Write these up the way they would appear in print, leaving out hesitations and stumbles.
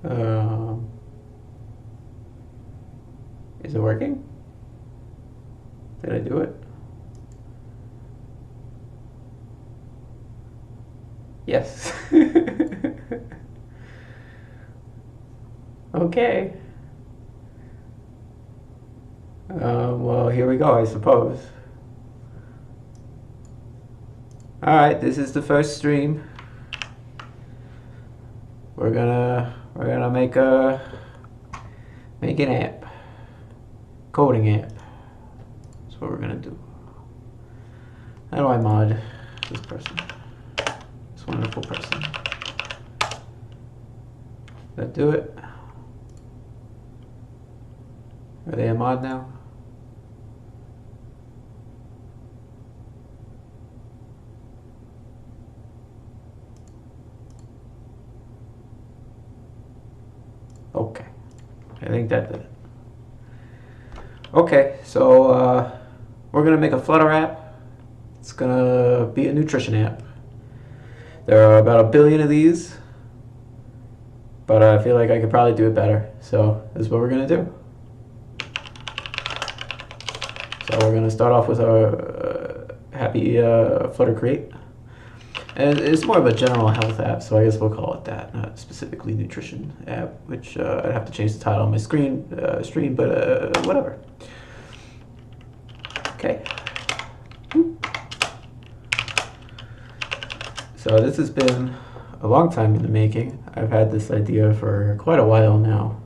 Um, is it working? Did I do it? Yes. Okay. Well, here we go, I suppose. All right, this is the first stream. We're gonna make an app, coding app. That's what we're gonna do. How do I mod this person? This wonderful person. That do it? Are they a mod now? Okay, I think that did it. Okay, so we're gonna make a Flutter app. It's gonna be a nutrition app. There are about 1 billion of these, but I feel like I could probably do it better. So this is what we're gonna do. So we're gonna start off with our happy Flutter create. And it's more of a general health app, so I guess we'll call it that, not specifically nutrition app, which I'd have to change the title on my stream, but whatever. Okay. So this has been a long time in the making. I've had this idea for quite a while now.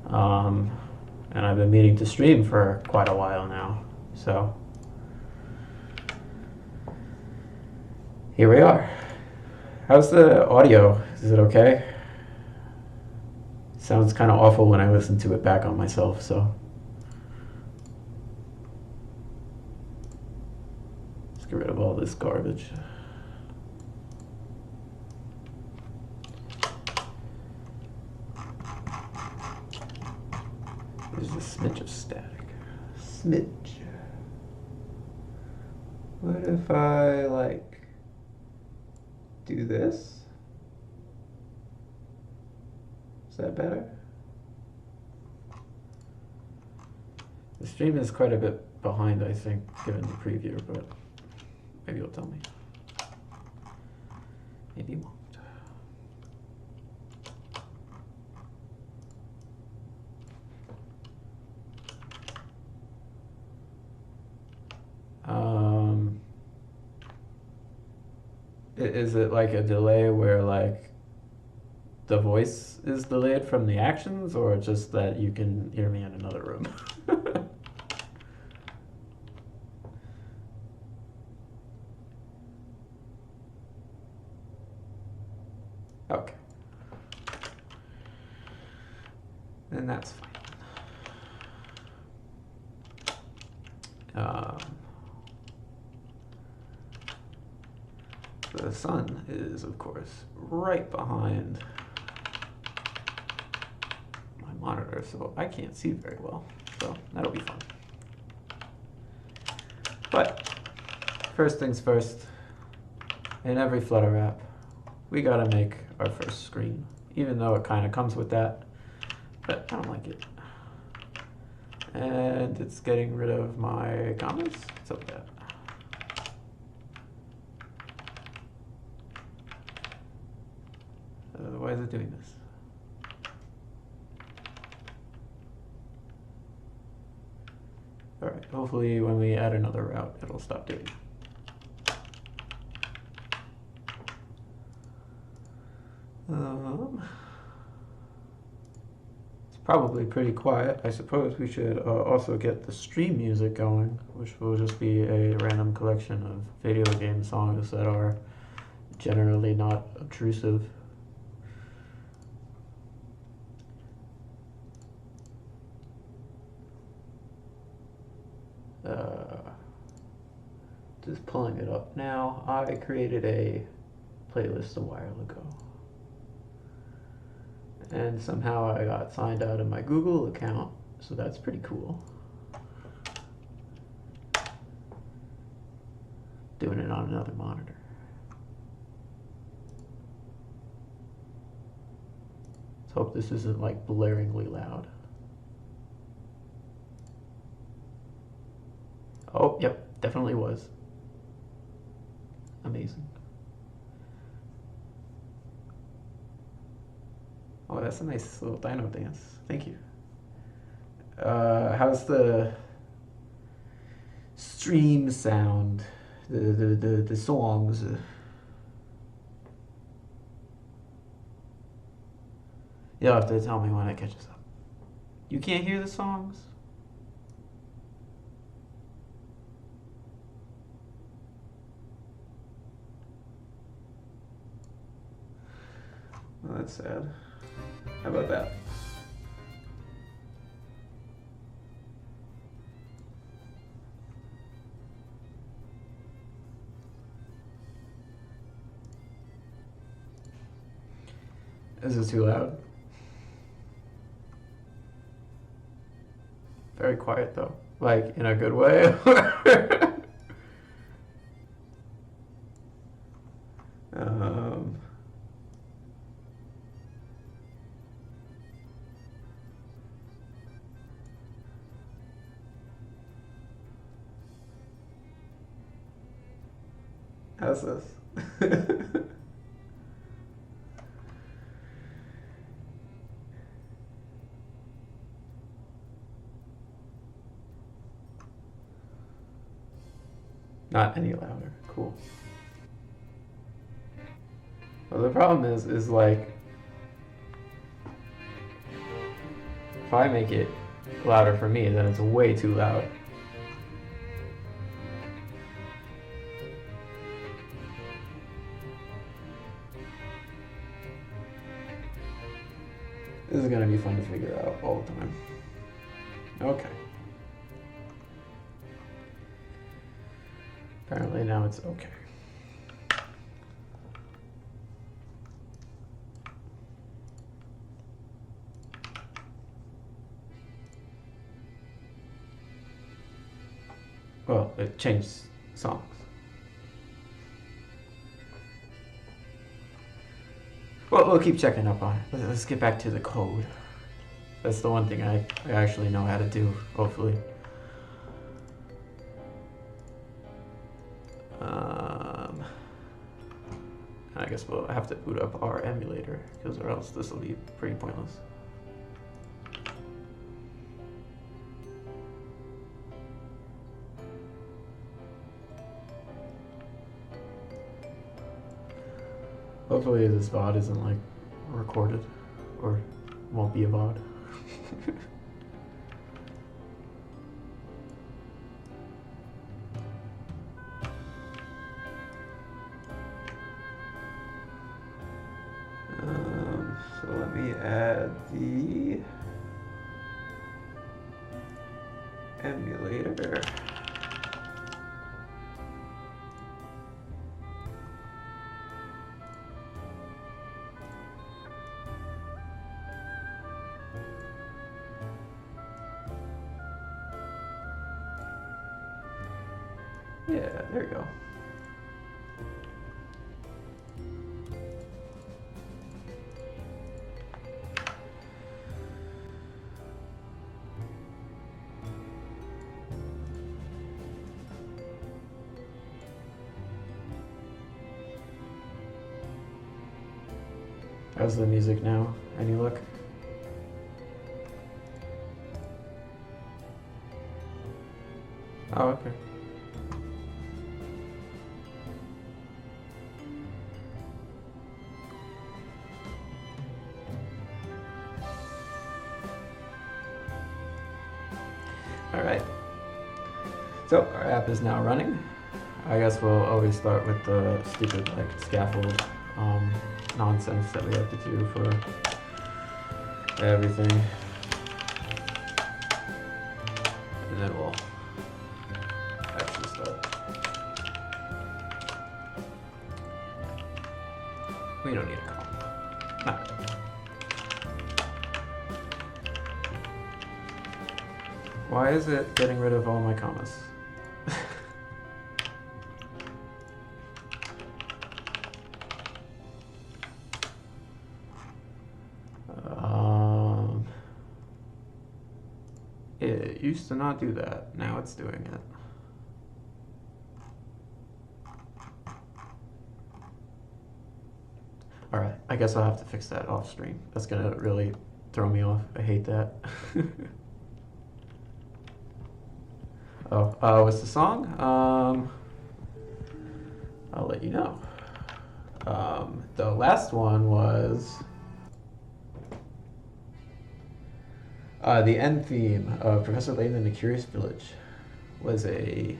And I've been meaning to stream for quite a while now. So here we are. How's the audio? Is it okay? It sounds kind of awful when I listen to it back on myself, so. Let's get rid of all this garbage. There's a smidge of static. Smidge. What if I, like, do this? Is that better? The stream is quite a bit behind, I think, given the preview, but maybe you'll tell me. Maybe you won't. Is it like a delay where like the voice is delayed from the actions, or just that you can hear me in another room? Okay. Then that's fine. The sun is, of course, right behind my monitor, so I can't see very well. So that'll be fun. But first things first, in every Flutter app, we gotta make our first screen, even though it kind of comes with that, but I don't like it. And it's getting rid of my commas. What's up with that? Why is it doing this? All right, hopefully when we add another route, it'll stop doing it. It's probably pretty quiet. I suppose we should also get the stream music going, which will just be a random collection of video game songs that are generally not obtrusive. Just pulling it up now. I created a playlist a while ago. And somehow I got signed out of my Google account, so that's pretty cool. Doing it on another monitor. Let's hope this isn't like blaringly loud. Oh, yep, definitely was. Amazing. Oh, that's a nice little dino dance. Thank you. How's the stream sound? The songs. You'll have to tell me when it catches up. You can't hear the songs? Well, that's sad. How about that? Is it too loud? Very quiet though. Like in a good way. um, how's this? Not any louder. Cool. Well, the problem is like, if I make it louder for me, then it's way too loud. This is gonna be fun to figure out all the time. Okay. Apparently now it's okay. Well, it changed songs. Well, we'll keep checking up on it. Let's get back to the code. That's the one thing I actually know how to do, hopefully. I guess we'll have to boot up our emulator, because or else this will be pretty pointless. Hopefully this VOD isn't like recorded, or won't be a VOD. So let me add the emulator. Yeah, there you go. How's the music now? Any look? Oh, okay. Alright. So, our app is now running. I guess we'll always start with the stupid, like, scaffold nonsense that we have to do for everything. And then we'll actually start. We don't need a call. Nah. Why is it getting rid of all my commas? It used to not do that. Now it's doing it. Alright, I guess I'll have to fix that off stream. That's gonna really throw me off. I hate that. What's the song? I'll let you know. The last one was the end theme of Professor Layton and the Curious Village. Was a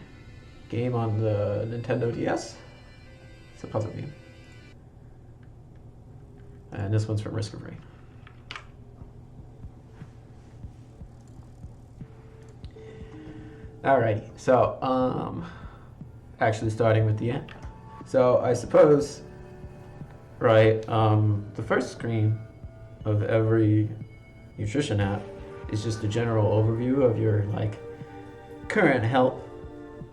game on the Nintendo DS. It's a puzzle game. And this one's from Risk of Rain. Alrighty, so actually starting with the end. So I suppose, right, the first screen of every nutrition app is just a general overview of your like current health,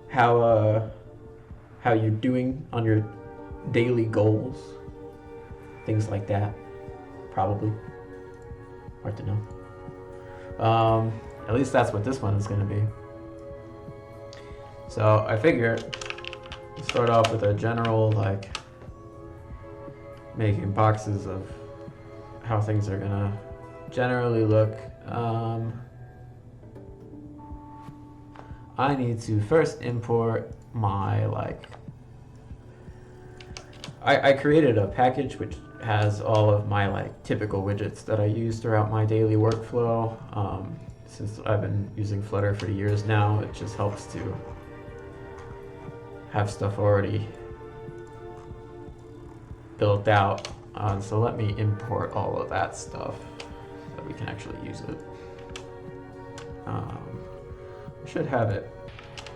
how you're doing on your daily goals, things like that. Probably hard to know. At least that's what this one is going to be. So I figure start off with a general like making boxes of how things are gonna generally look. I need to first import my like I created a package which has all of my like typical widgets that I use throughout my daily workflow. Since I've been using Flutter for years now, it just helps to have stuff already built out. So let me import all of that stuff so that we can actually use it. I should have it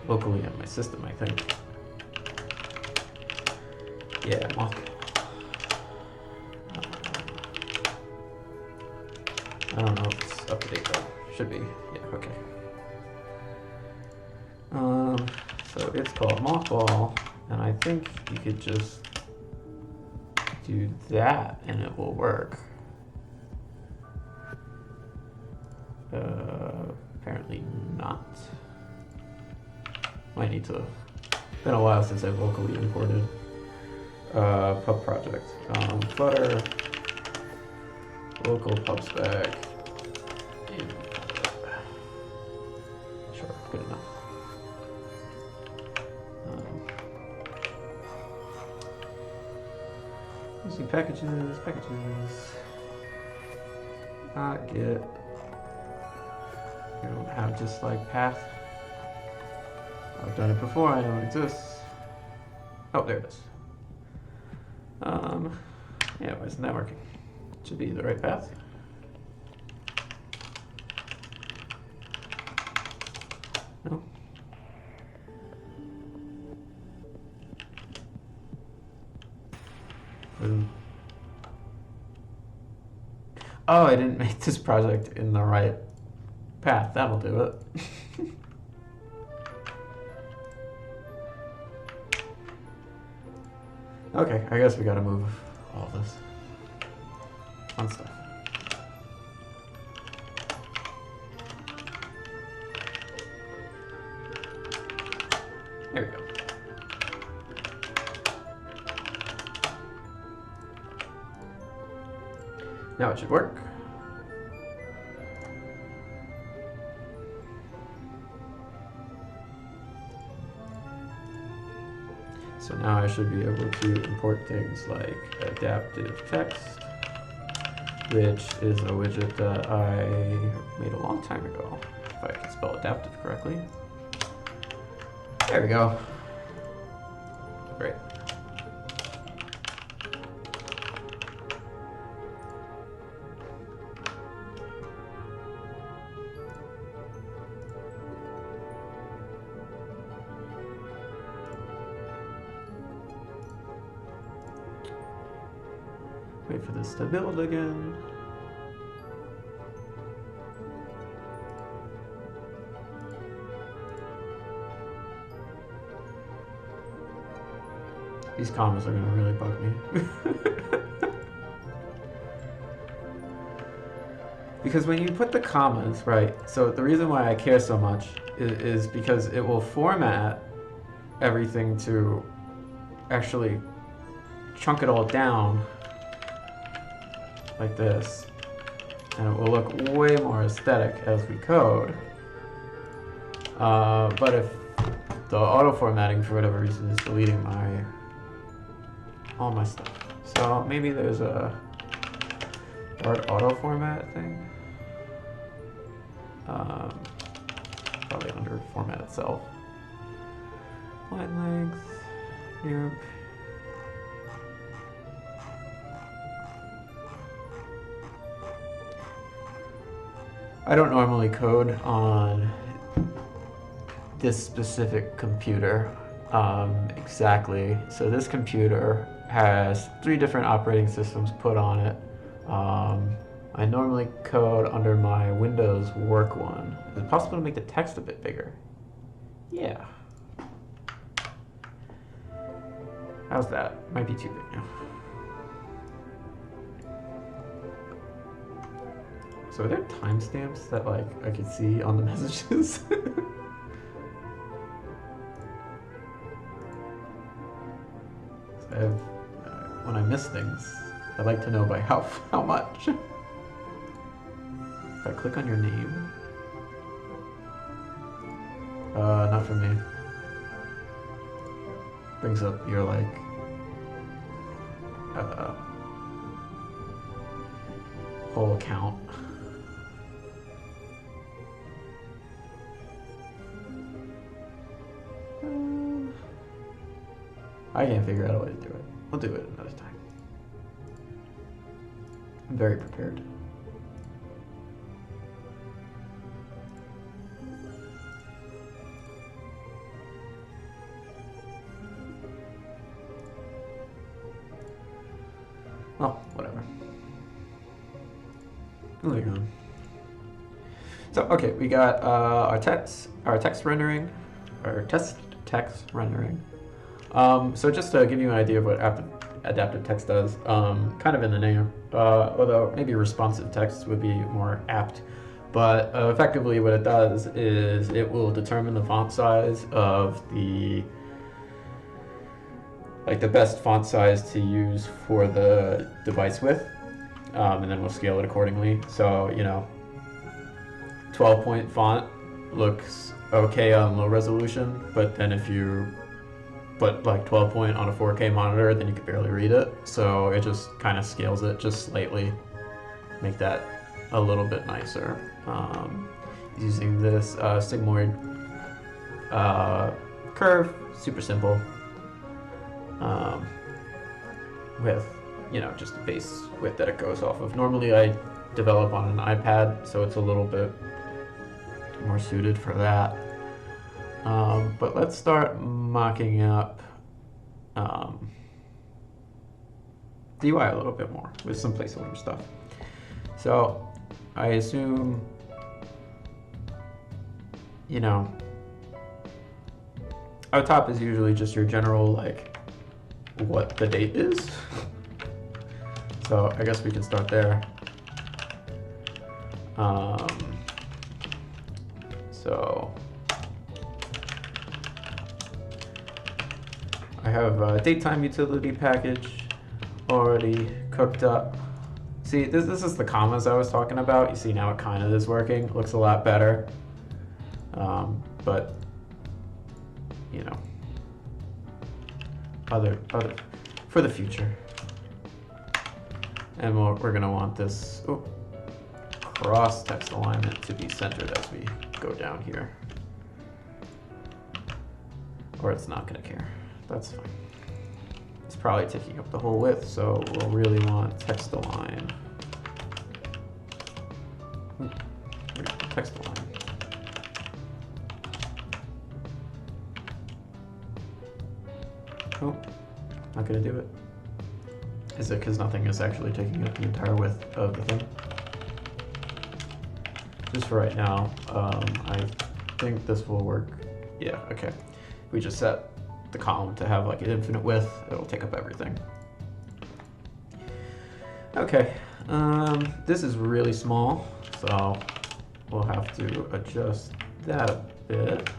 locally on my system, I think. Yeah, I don't know if it's up to date though. Should be. Yeah, okay. So it's called mothball, and I think you could just do that and it will work. Apparently not. Might need to. Been a while since I've locally imported pub project. Flutter local pub spec. Sure, good enough. Using packages. Not get. You don't have just like path. I've done it before, I know it exists. Oh, there it is. Yeah, why isn't that working? Should be the right path. No. Oh, I didn't make this project in the right path. That'll do it. Okay, I guess we gotta move all this fun stuff. There we go. Now it should work. So now I should be able to import things like adaptive text, which is a widget that I made a long time ago, if I can spell adaptive correctly. There we go. Great. Wait for this to build again. These commas are gonna really bug me. Because when you put the commas, right, so the reason why I care so much is because it will format everything to actually chunk it all down like this, and it will look way more aesthetic as we code. But if the auto formatting for whatever reason is deleting all my stuff, so maybe there's a Dart auto format thing. Probably under format itself. Line length. Yep. I don't normally code on this specific computer exactly. So this computer has 3 different operating systems put on it. I normally code under my Windows work one. Is it possible to make the text a bit bigger? Yeah. How's that? Might be too big now. So are there timestamps that like I could see on the messages? So I have, when I miss things, I like to know by how much. If I click on your name, not for me. Brings up your like whole account. I can't figure out a way to do it. We'll do it another time. I'm very prepared. Well, whatever. Moving on. So, okay, we got our text rendering, our test text rendering. So just to give you an idea of what adaptive text does, kind of in the name, although maybe responsive text would be more apt, but effectively what it does is it will determine the font size of the best font size to use for the device width, and then we'll scale it accordingly. So, 12-point font looks okay on low resolution, but then if you put like 12-point on a 4K monitor, then you can barely read it. So it just kind of scales it just slightly, make that a little bit nicer. Using this sigmoid curve, super simple, with just a base width that it goes off of. Normally I develop on an iPad, so it's a little bit more suited for that. But let's start mocking up the UI a little bit more with some placeholder stuff. So I assume, our top is usually just your general, what the date is. So I guess we can start there. So I have a datetime utility package already cooked up. See, this is the commas I was talking about. You see now it kind of is working. Looks a lot better. But other for the future. And we're gonna want this cross text alignment to be centered as we go down here. Or it's not gonna care. That's fine. It's probably taking up the whole width, so we'll really want text align. Text align. Oh, not gonna do it. Is it because nothing is actually taking up the entire width of the thing? Just for right now, I think this will work. Yeah, okay. We just set the column to have an infinite width. It'll take up everything. Okay, This is really small, so we'll have to adjust that a bit.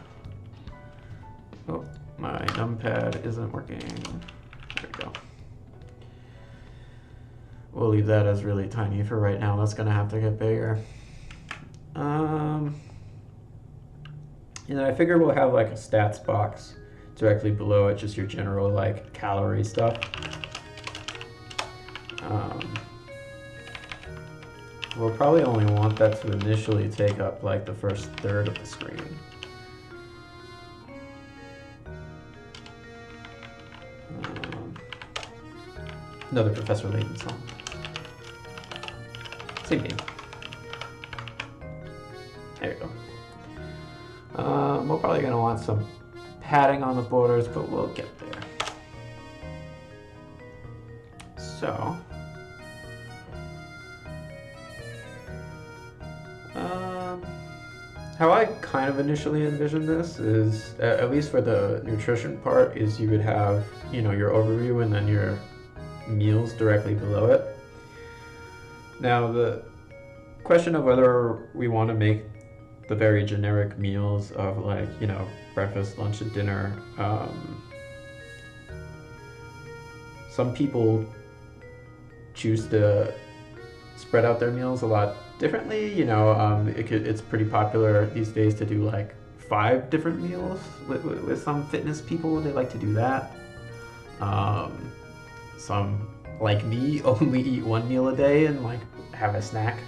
Oh, my numpad isn't working. There we go. We'll leave that as really tiny for right now. That's gonna have to get bigger. And I figure we'll have like a stats box directly below it, just your general like calorie stuff. We'll probably only want that to initially take up like the first third of the screen. Another Professor Layton song. Same game. There you go. We're probably going to want some padding on the borders, but we'll get there. So, how I kind of initially envisioned this is, at least for the nutrition part, is you would have, you know, your overview and then your meals directly below it. Now, the question of whether we want to make the very generic meals of like, you know, breakfast, lunch, and dinner. Some people choose to spread out their meals a lot differently. You know, it's pretty popular these days to do like 5 different meals with some fitness people. They like to do that. Some, like me, only eat 1 meal a day and like have a snack.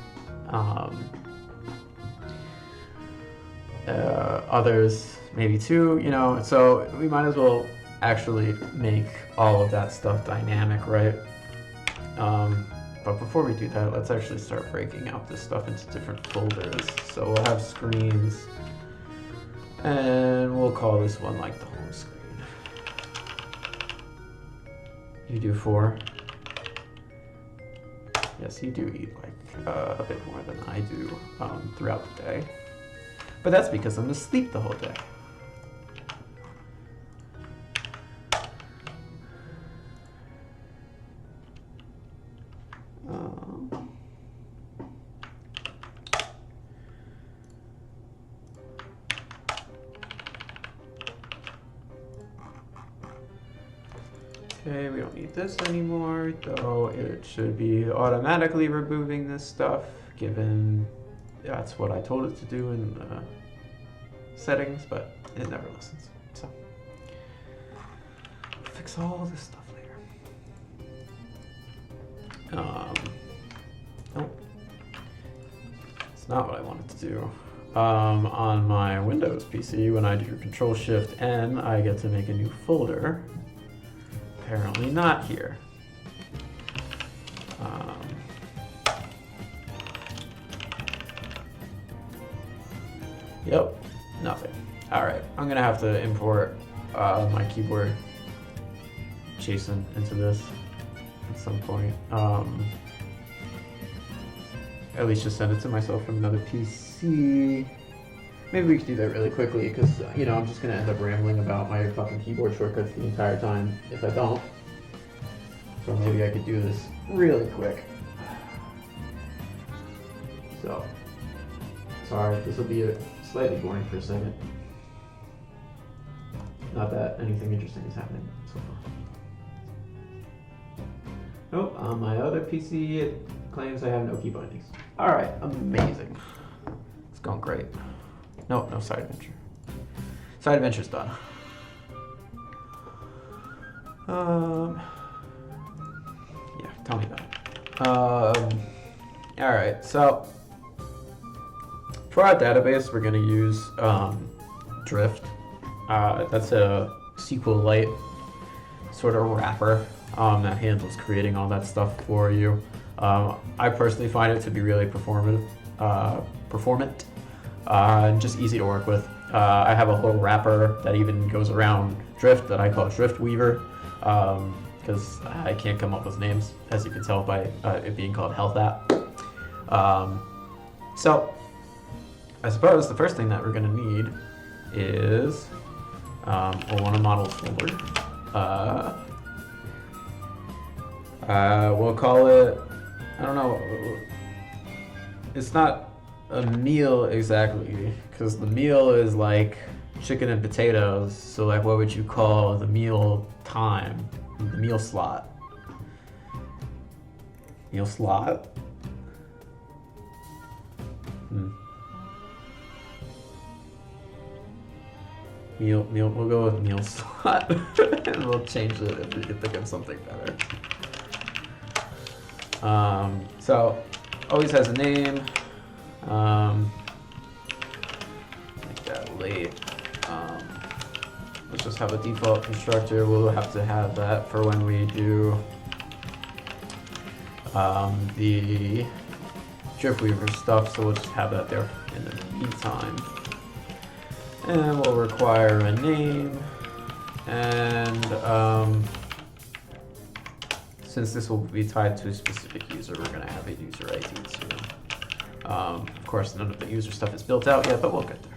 Others maybe 2, you know, so we might as well actually make all of that stuff dynamic, right? But before we do that, let's actually start breaking out this stuff into different folders. So we'll have screens, and we'll call this one like the home screen. You do 4. Yes, you do eat like a bit more than I do throughout the day. But that's because I'm asleep the whole day. Okay, we don't need this anymore, though it should be automatically removing this stuff, given that's what I told it to do in the settings, but it never listens. So, we'll fix all this stuff later. Nope. It's not what I wanted to do. On my Windows PC, when I do Control-Shift-N, I get to make a new folder. Apparently not here. Yep, nothing. All right, I'm gonna have to import my keyboard JSON into this at some point. At least just send it to myself from another PC. Maybe we could do that really quickly, because you know I'm just gonna end up rambling about my fucking keyboard shortcuts the entire time if I don't. So maybe I could do this really quick. So, sorry, this will be slightly boring for a second. Not that anything interesting is happening so far. Nope, on my other PC it claims I have no key bindings. Alright, amazing. It's going great. Nope, no side adventure. Side adventure's done. Yeah, tell me about it. Alright, so for our database, we're going to use Drift. That's a SQLite sort of wrapper that handles creating all that stuff for you. I personally find it to be really performant, and just easy to work with. I have a whole wrapper that even goes around Drift that I call Drift Weaver, because I can't come up with names, as you can tell by it being called Health App. So I suppose the first thing that we're going to need is we'll want a models folder. We'll call it I don't know. It's not a meal exactly, because the meal is like chicken and potatoes. So like, what would you call the meal time? The meal slot. Meal slot? We'll go with meal slot. And we'll change it if we can think of something better. So, always has a name. Make that late. Let's just have a default constructor. We'll have to have that for when we do the Driftweaver stuff, so we'll just have that there in the meantime. And we'll require a name, and since this will be tied to a specific user, we're going to have a user ID too. Of course, none of the user stuff is built out yet, but we'll get there.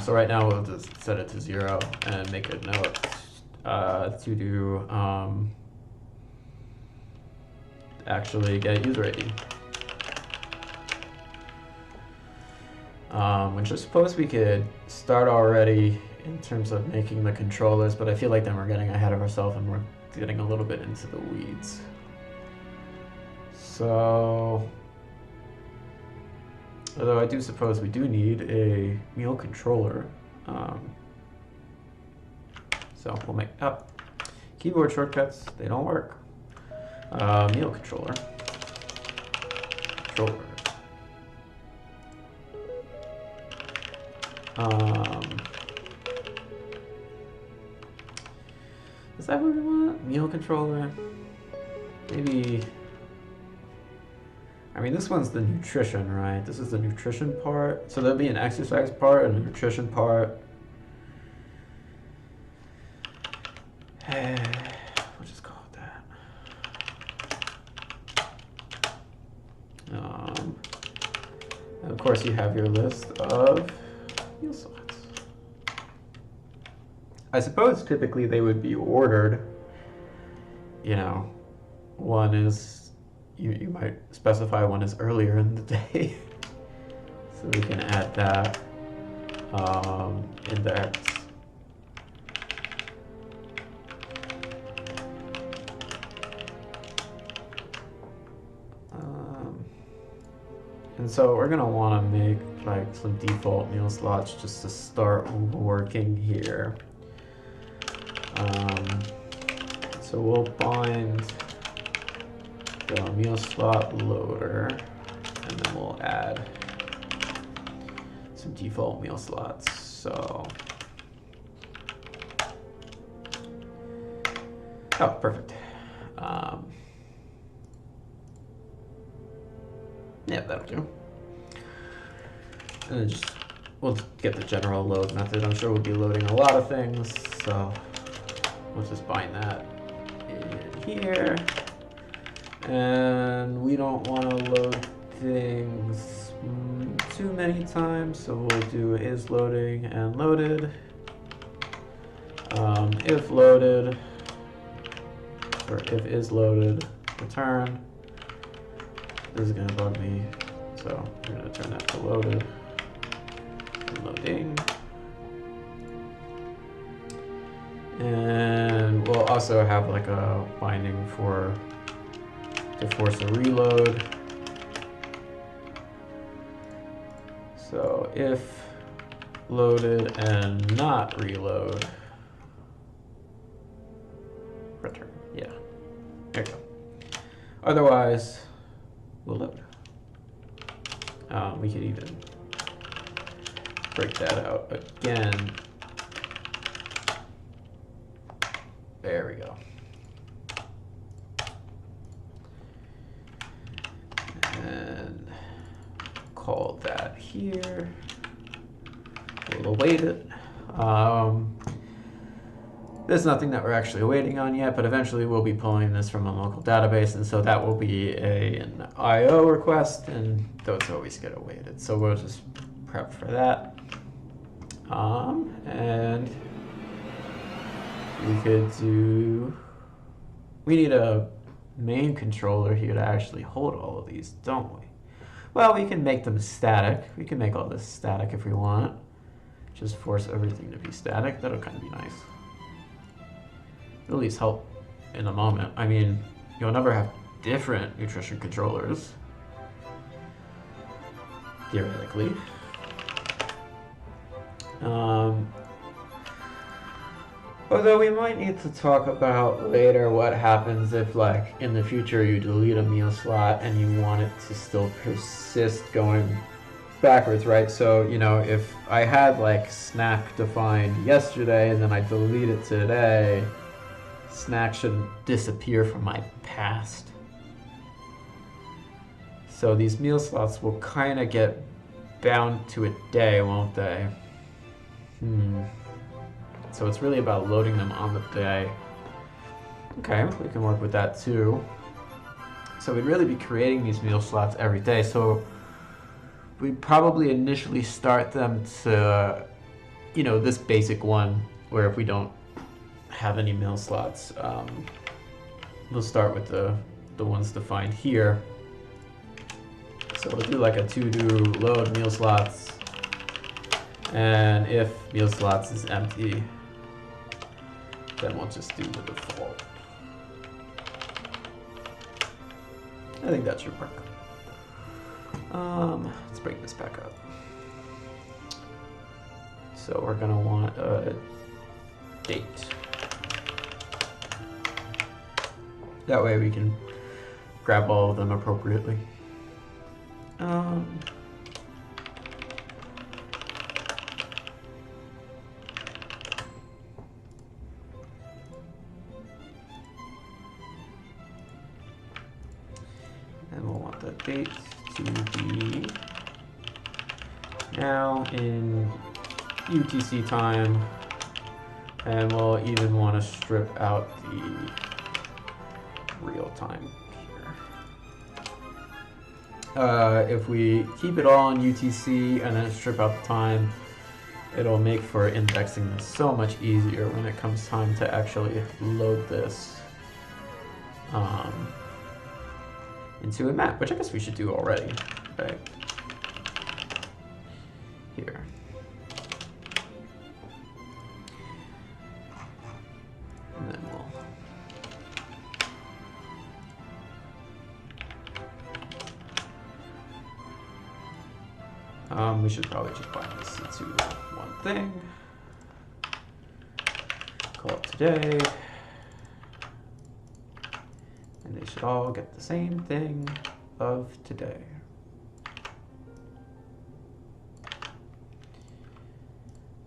So right now we'll just set it to 0 and make a note to do actually get user ID. Which I suppose we could start already in terms of making the controllers, but I feel like then we're getting ahead of ourselves and we're getting a little bit into the weeds. So, although I do suppose we do need a meal controller. So we'll make up keyboard shortcuts, they don't work. Meal controller. Controller. Is that what we want? Meal controller? Maybe. I mean, this one's the nutrition, right? This is the nutrition part. So there'll be an exercise part and a nutrition part. We'll just call it that. And of course, you have your list of meal slots. I suppose typically they would be ordered. You know, one is, you might specify one is earlier in the day. So we can add that index. And so we're gonna want to make like some default meal slots just to start working here. So we'll bind the meal slot loader, and then we'll add some default meal slots. So, oh, perfect. Yeah, that'll do. And then we'll get the general load method. I'm sure we'll be loading a lot of things, so we'll just bind that in here. And we don't want to load things too many times, so we'll do is loading and loaded. If loaded, or if is loaded, return. This is gonna bug me, so we're gonna turn that to loaded. Loading. And we'll also have like a binding to force a reload. So if loaded and not reload, return. Yeah, there you go. Otherwise, we'll load. We could even break that out again. There we go. And call that here. We'll await it. There's nothing that we're actually waiting on yet, but eventually we'll be pulling this from a local database, and so that will be an IO request, and those always get awaited. So we'll just prep for that. And we could do, we need a main controller here to actually hold all of these, don't we? Well, we can make them static. We can make all this static if we want. Just force everything to be static. That'll kind of be nice. It'll at least help in a moment. I mean, you'll never have different nutrition controllers, theoretically. Although we might need to talk about later what happens if, like, in the future you delete a meal slot and you want it to still persist going backwards, right? So, you know, if I had, like, snack defined yesterday and then I delete it today, snack shouldn't disappear from my past. So these meal slots will kind of get bound to a day, won't they? So it's really about loading them on the day. Okay, we can work with that too. So we'd really be creating these meal slots every day. So we'd probably initially start them to, you know, this basic one, where if we don't have any meal slots, we'll start with the ones defined here. So we'll do like a to-do load meal slots, and if meal slots is empty, then we'll just do the default. I think that should work. Let's bring this back up. So we're gonna want a date. That way we can grab all of them appropriately. And we'll want the date to be now in UTC time, and we'll even want to strip out the real time here. If we keep it all in UTC and then strip out the time, it'll make for indexing this so much easier when it comes time to actually load this into a map, which I guess we should do already, right? Here. And then we should probably just bind this into one thing. Call it today. And they should all get the same thing of today.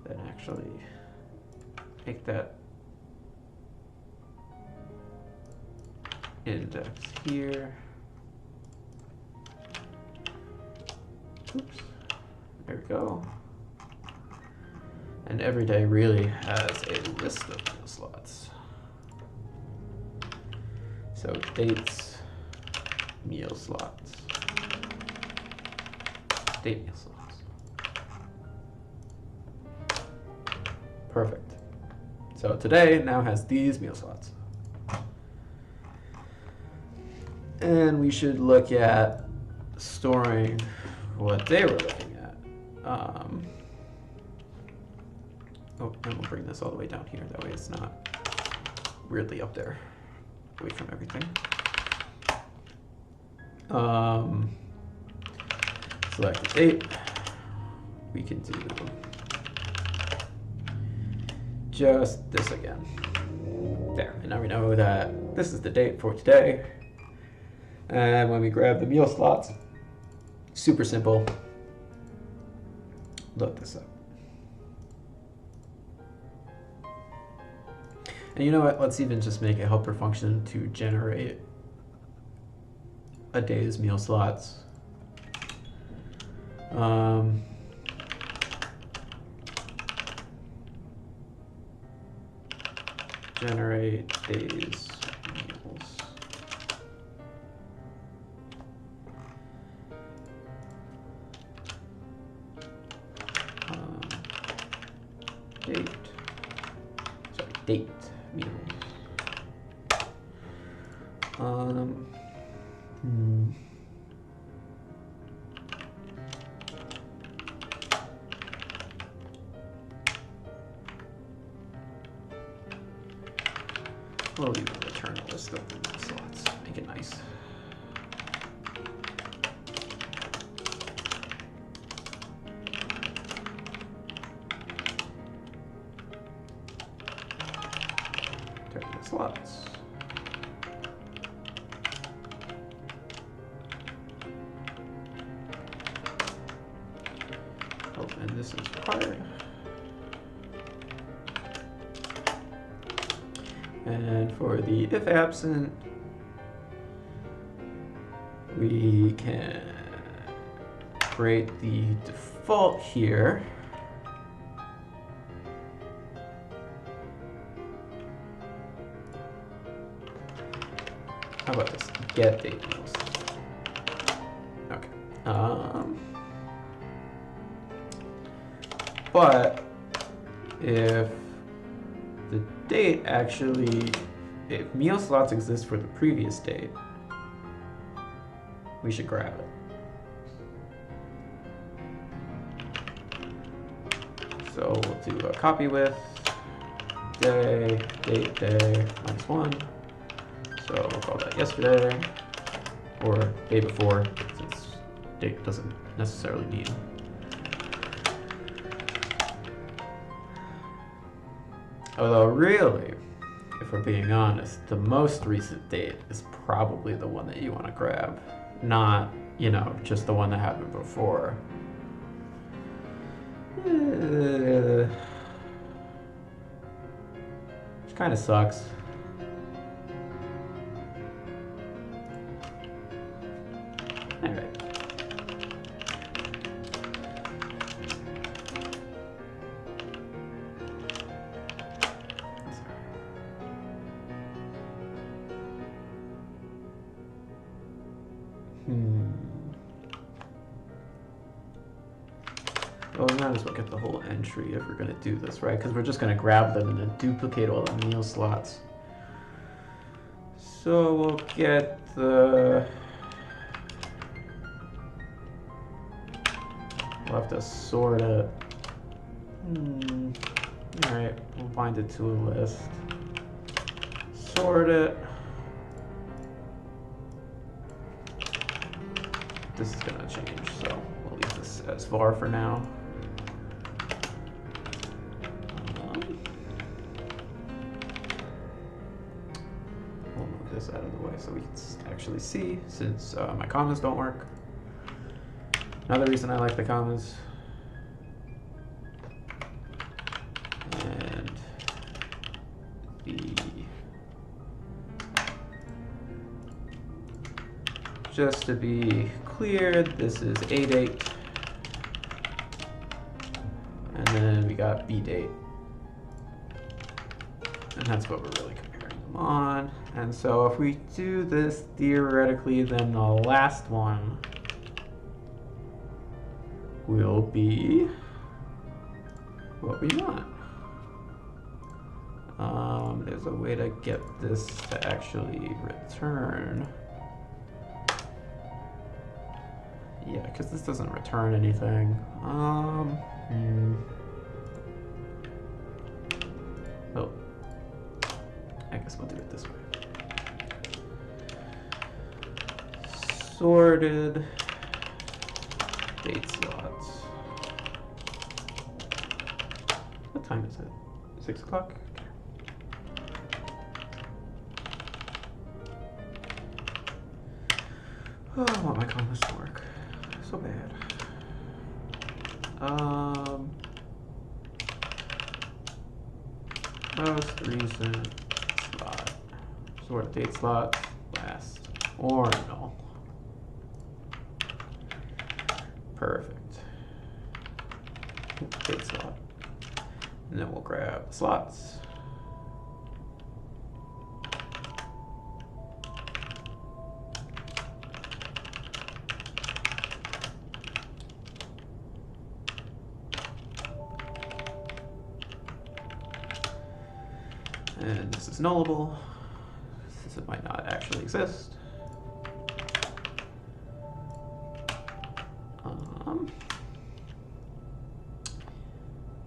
Then actually make that index here. Oops. There we go. And every day really has a list of meal slots. So dates, meal slots, date meal slots. Perfect. So today now has these meal slots. And we should look at storing what they were looking at. Oh, and we'll bring this all the way down here. That way it's not weirdly up there, away from everything. Select the date. We can do just this again. There, and now we know that this is the date for today. And when we grab the meal slots, super simple. Load this up. And you know what? Let's even just make a helper function to generate a day's meal slots. Generate days meals. Date meals. We'll even return a list of the slots. Make it nice. Turn the slots. Oh, and this is required. And for the if absent, we can create the default here. How about this? Get date meals. Okay. But if the date actually, if meal slots exist for the previous date, we should grab it. So we'll do a copy with day, date, day, -1. So we'll call that yesterday, or day before, since date doesn't necessarily need. Although really, if we're being honest, the most recent date is probably the one that you want to grab, not, you know, just the one that happened before. Which kind of sucks. Alright. Well, we might as well get the whole entry if we're going to do this, right? Because we're just going to grab them and then duplicate all the meal slots. So we'll get the... We'll have to sort it. Alright, we'll bind it to a list. Sort it. This is going to change, so we'll leave this as var for now. We'll move this out of the way so we can actually see, since my commas don't work. Another reason I like the commas. And just to be clear, this is A date. And then we got B date. And that's what we're really comparing them on. And so if we do this theoretically, then the last one will be what we want. There's a way to get this to actually return. Yeah, because this doesn't return anything. Oh, I guess we'll do it this way. Sorted date slots. What time is it? 6 o'clock? Oh, I want my commas to work. So bad. Most recent slot. Sort date slot, last, or null. Perfect. Date slot. And then we'll grab the slots. And this is nullable, since it might not actually exist.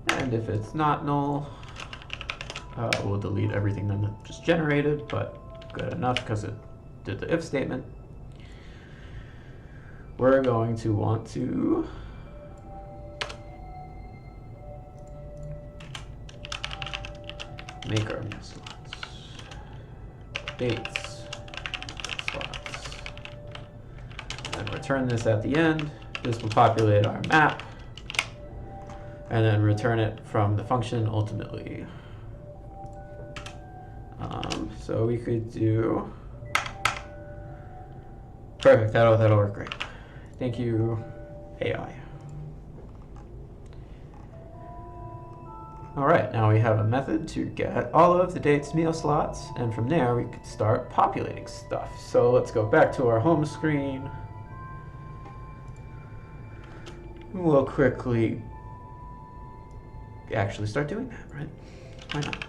And if it's not null, we'll delete everything that just generated, but good enough because it did the if statement. We're going to want to make our new slots, dates, slots, and return this at the end. This will populate our map, and then return it from the function ultimately. So we could do, perfect, that'll work great. Thank you, AI. All right, now we have a method to get all of the dates meal slots, and from there we could start populating stuff. So let's go back to our home screen. We'll quickly actually start doing that, right? Why not?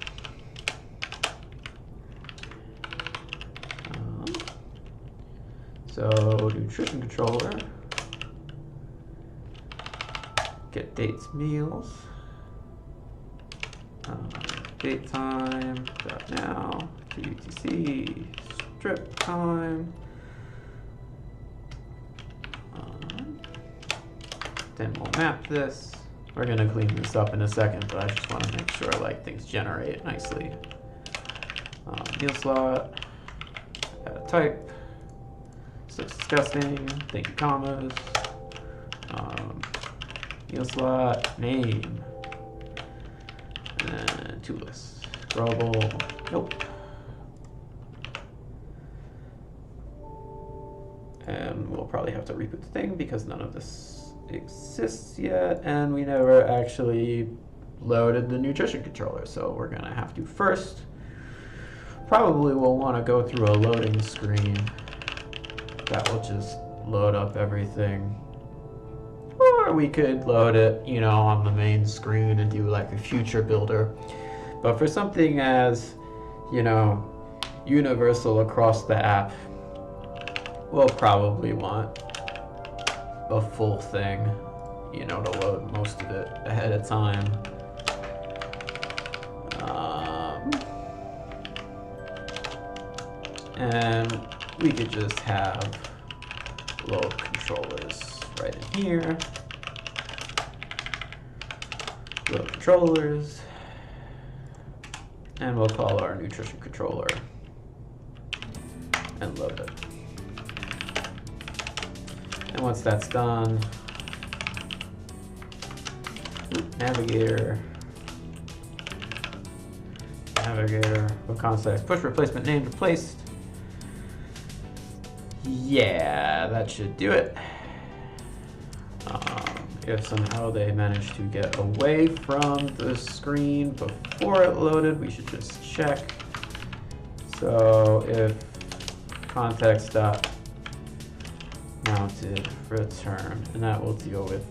So nutrition controller, get dates meals, date time, dot now, to UTC, strip time. Then we'll map this. We're gonna clean this up in a second, but I just want to make sure like things generate nicely. Meal slot, add a type. Looks disgusting. Thank you, commas. Meal slot, name. And to lists. Global, nope. And we'll probably have to reboot the thing because none of this exists yet, and we never actually loaded the nutrition controller. So we're gonna have to first, probably we'll want to go through a loading screen. That will just load up everything. Or we could load it, you know, on the main screen and do like a future builder. But for something as, you know, universal across the app, we'll probably want a full thing, you know, to load most of it ahead of time. And we could just have load controllers right in here. Load controllers. And we'll call our nutrition controller and load it. And once that's done, navigator, what context, push replacement name replaced. Yeah, that should do it. If somehow they managed to get away from the screen before it loaded, we should just check. So if context dot mounted return, and that will deal with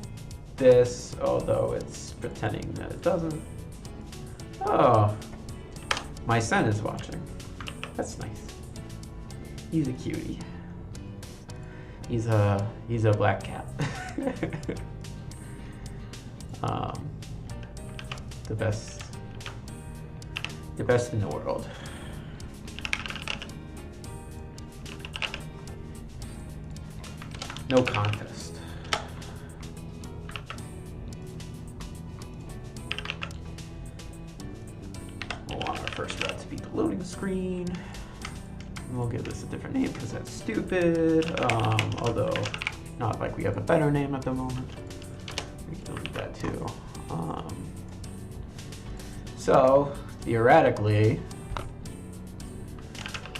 this, although it's pretending that it doesn't. Oh, my son is watching. That's nice. He's a cutie. He's a black cat. The best in the world. No contest. We'll want our first route to be the loading screen. And we'll give this a different name because that's stupid. Although, not like we have a better name at the moment. We can delete that too. So, theoretically,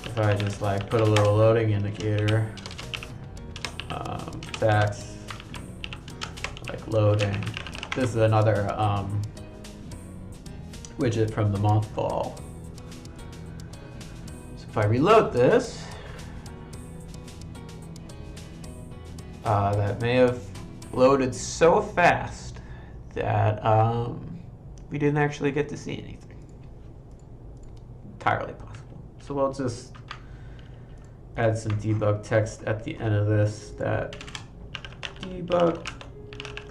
if I just like put a little loading indicator, text, like loading. This is another widget from the mothball. So if I reload this, that may have loaded so fast that we didn't actually get to see anything. Entirely possible. So we'll just add some debug text at the end of this that debug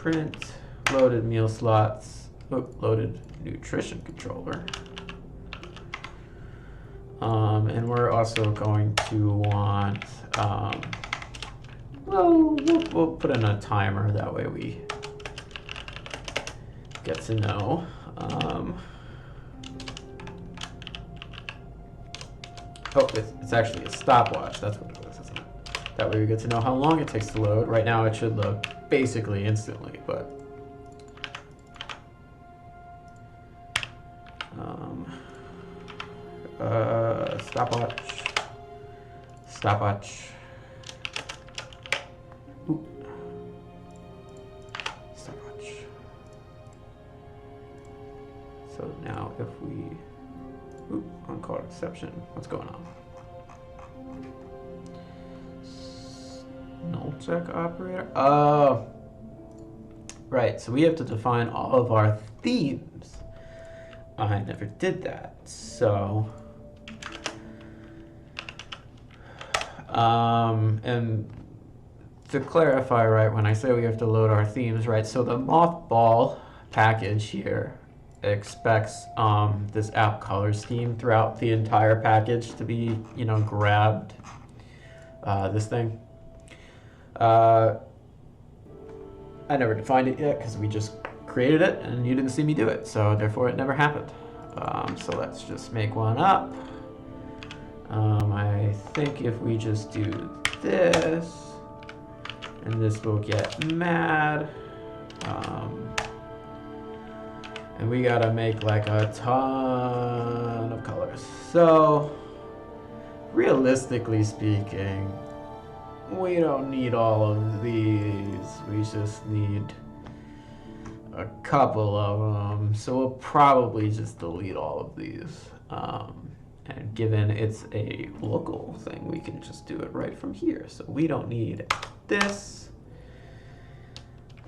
print loaded meal slots, loaded nutrition controller. And we're also going to want, well, we'll put in a timer, that way we get to know. Oh, it's actually a stopwatch, that's what it was, isn't it? That way we get to know how long it takes to load. Right now it should load basically instantly, but stopwatch. Ooh. Stopwatch. So now if we, uncalled exception, what's going on? Null check operator. Oh, right. So we have to define all of our themes. I never did that. So, and to clarify, right, when I say we have to load our themes, right, so the mothball package here expects this app color scheme throughout the entire package to be, you know, grabbed, this thing. I never defined it yet because we just created it and you didn't see me do it, so therefore it never happened. So let's just make one up. I think if we just do this, and this will get mad, and we gotta make like a ton of colors. So realistically speaking, we don't need all of these, we just need a couple of them. So we'll probably just delete all of these. And given it's a local thing, we can just do it right from here. So we don't need this.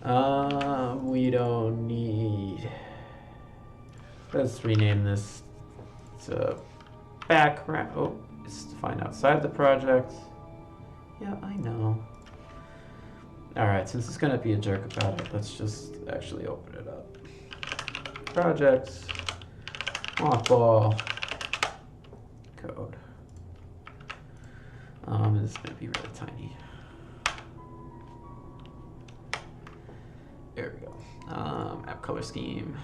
We don't need, let's rename this to background. Oh, it's defined outside the project. Yeah, I know. All right, since it's gonna be a jerk about it, let's just actually open it up. Projects, mothball, code. And it's gonna be really tiny. There we go. App color scheme.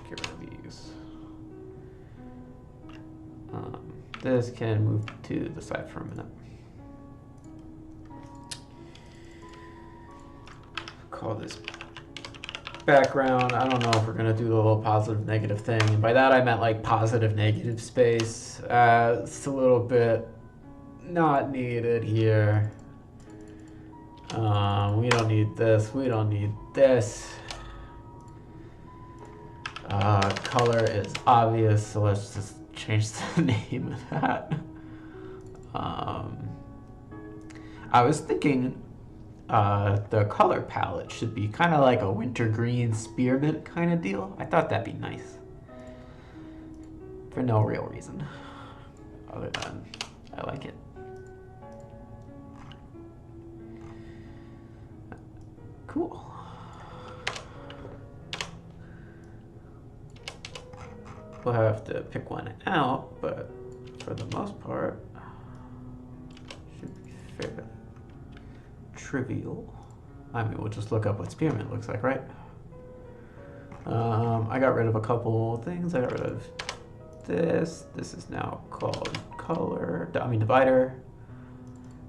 Get rid of these. This can move to the side for a minute. Call this background. I don't know if we're gonna do the little positive negative thing, and by that I meant like positive negative space. It's a little bit not needed here. We don't need this, we don't need this. Color is obvious, so let's just change the name of that. I was thinking the color palette should be kind of like a wintergreen spearmint kind of deal. I thought that'd be nice. For no real reason. Other than I like it. Cool. We'll have to pick one out, but for the most part, should be fairly trivial. I mean, we'll just look up what spearmint looks like, right? I got rid of a couple things. I got rid of this. This is now called color, I mean divider.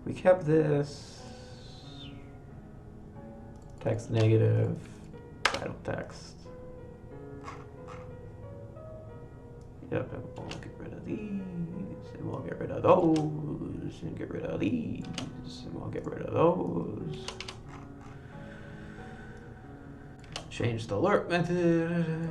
We kept this. Text negative, title text. Yep, and we'll get rid of these, and we'll get rid of those, and get rid of these, and we'll get rid of those. Change the alert method,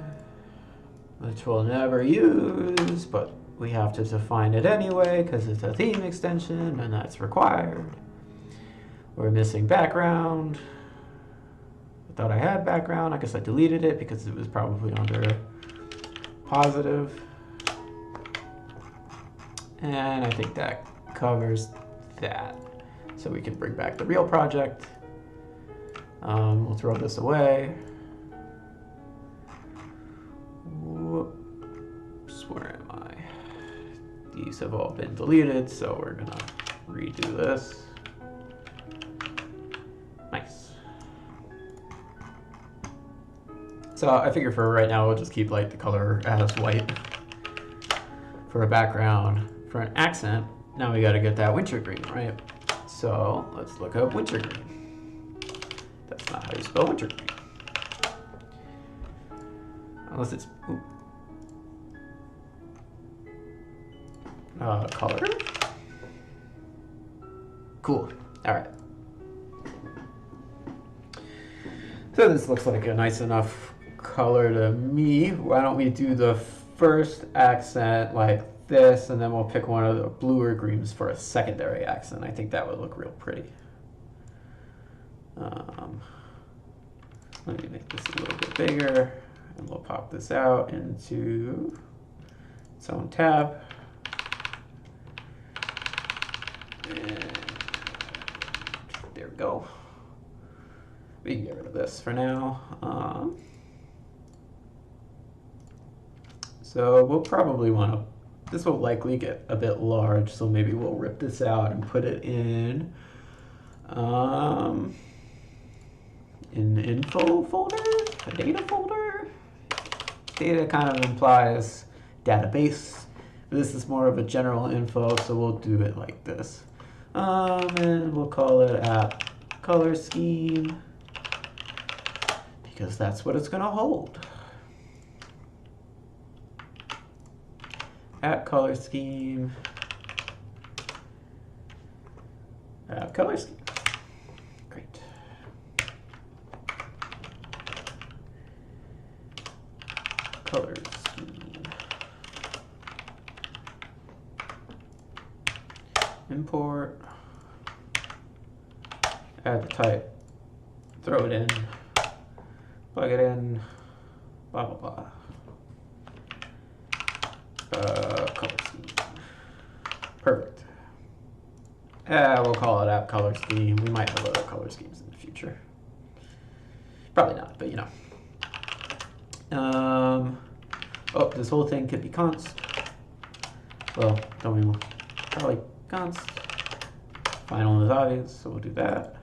which we'll never use, but we have to define it anyway because it's a theme extension and that's required. We're missing background. I thought I had background. I guess I deleted it because it was probably under positive. And I think that covers that. So we can bring back the real project. We'll throw this away. Whoops, where am I? These have all been deleted, so we're gonna redo this. Nice. So I figure for right now, we'll just keep like the color as white for a background. For an accent, now we gotta get that wintergreen, right? So let's look up wintergreen. That's not how you spell wintergreen. Unless it's color. Cool. All right. So this looks like a nice enough color to me. Why don't we do the first accent like this, and then we'll pick one of the bluer greens for a secondary accent. I think that would look real pretty. Let me make this a little bit bigger, and we'll pop this out into its own tab. And there we go. We can get rid of this for now. So we'll probably want to, this will likely get a bit large, so maybe we'll rip this out and put it in info folder, a data folder. Data kind of implies database. This is more of a general info, so we'll do it like this. And we'll call it app color scheme, because that's what it's gonna hold. App color scheme. App color scheme. Great. Color scheme. Import. Add the type. Throw it in. Plug it in. Blah blah blah. Color scheme. Perfect. We'll call it app color scheme. We might have other color schemes in the future. Probably not, but you know. Oh, this whole thing could be const. Well, don't we probably const. Final is obvious, so we'll do that.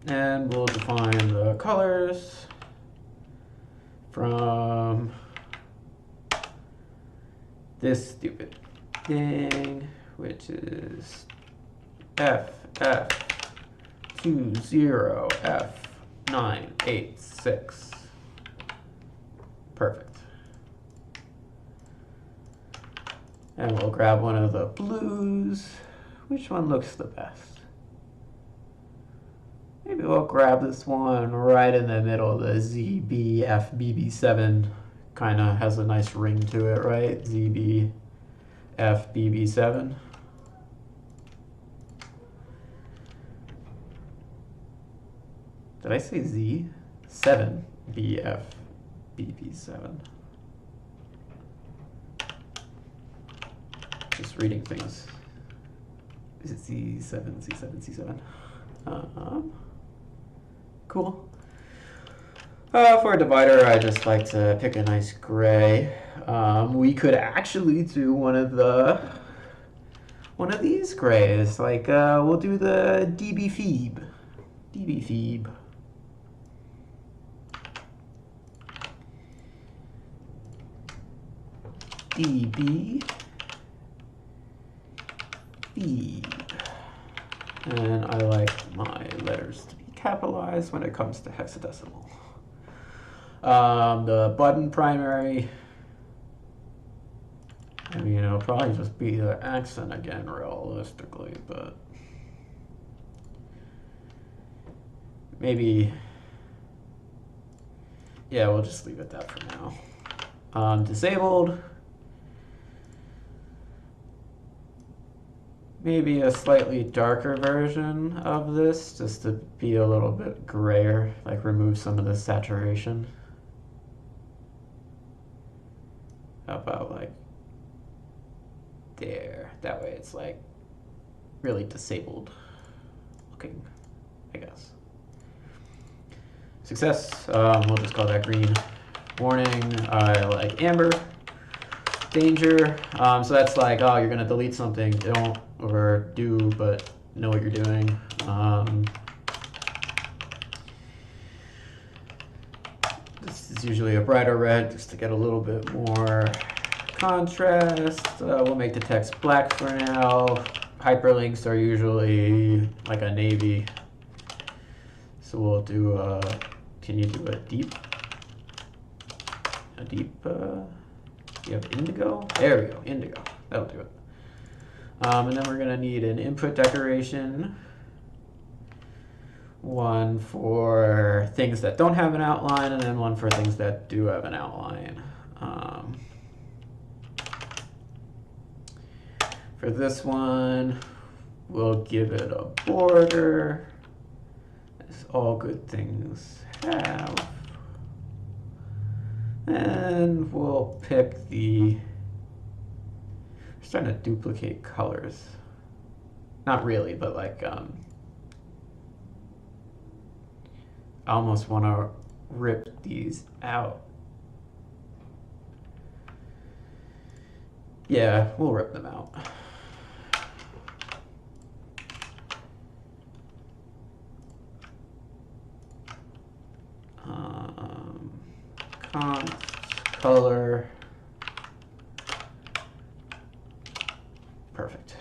And we'll define the colors from this stupid thing, which is FF20F986. Perfect. And we'll grab one of the blues. Which one looks the best? Maybe we'll grab this one right in the middle, the ZBFBB7. Kind of has a nice ring to it, right? ZBFBB7. Did I say Z? 7BFBB7. Just reading things. Is it C7, C7, C7? Cool. For a divider, I just like to pick a nice gray. We could actually do one of these grays. Like we'll do the DB Phoebe. DB Phoebe. DB Phoebe. And I like my letters to be capitalized when it comes to hexadecimal. The button primary, I mean, it'll probably just be the accent again, realistically, but maybe, yeah, we'll just leave it that for now. Disabled, maybe a slightly darker version of this, just to be a little bit grayer, like remove some of the saturation. How about like there? That way it's like really disabled. cooking, I guess. Success, we'll just call that green. Warning, I like amber. Danger, so that's like, oh, you're gonna delete something, don't, or do, but know what you're doing. This is usually a brighter red just to get a little bit more contrast. We'll make the text black for now. Hyperlinks are usually like a navy. So we'll do, can you do a deep, you have indigo? There we go, indigo, that'll do it. And then we're gonna need an input decoration. One for things that don't have an outline, and then one for things that do have an outline. For this one, we'll give it a border, as all good things have. And we'll pick the, I'm just trying to duplicate colors. Not really, but like, I almost want to rip these out. Yeah, we'll rip them out. Color. Perfect.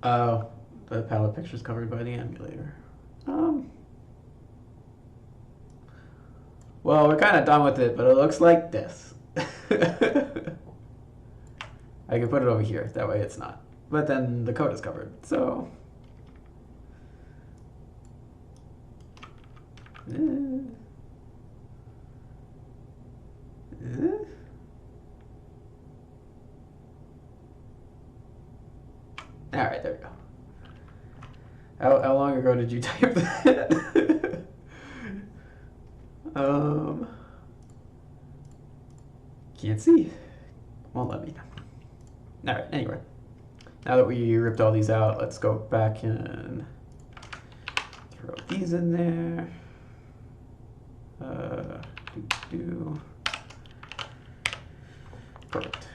Oh, the palette picture is covered by the emulator. Well, we're kind of done with it, but it looks like this. I can put it over here, that way it's not. But then the code is covered, so. All right, there we go. How long ago did you type that? Can't see. Won't let me. All right, anyway. Now that we ripped all these out, let's go back and throw these in there. Perfect.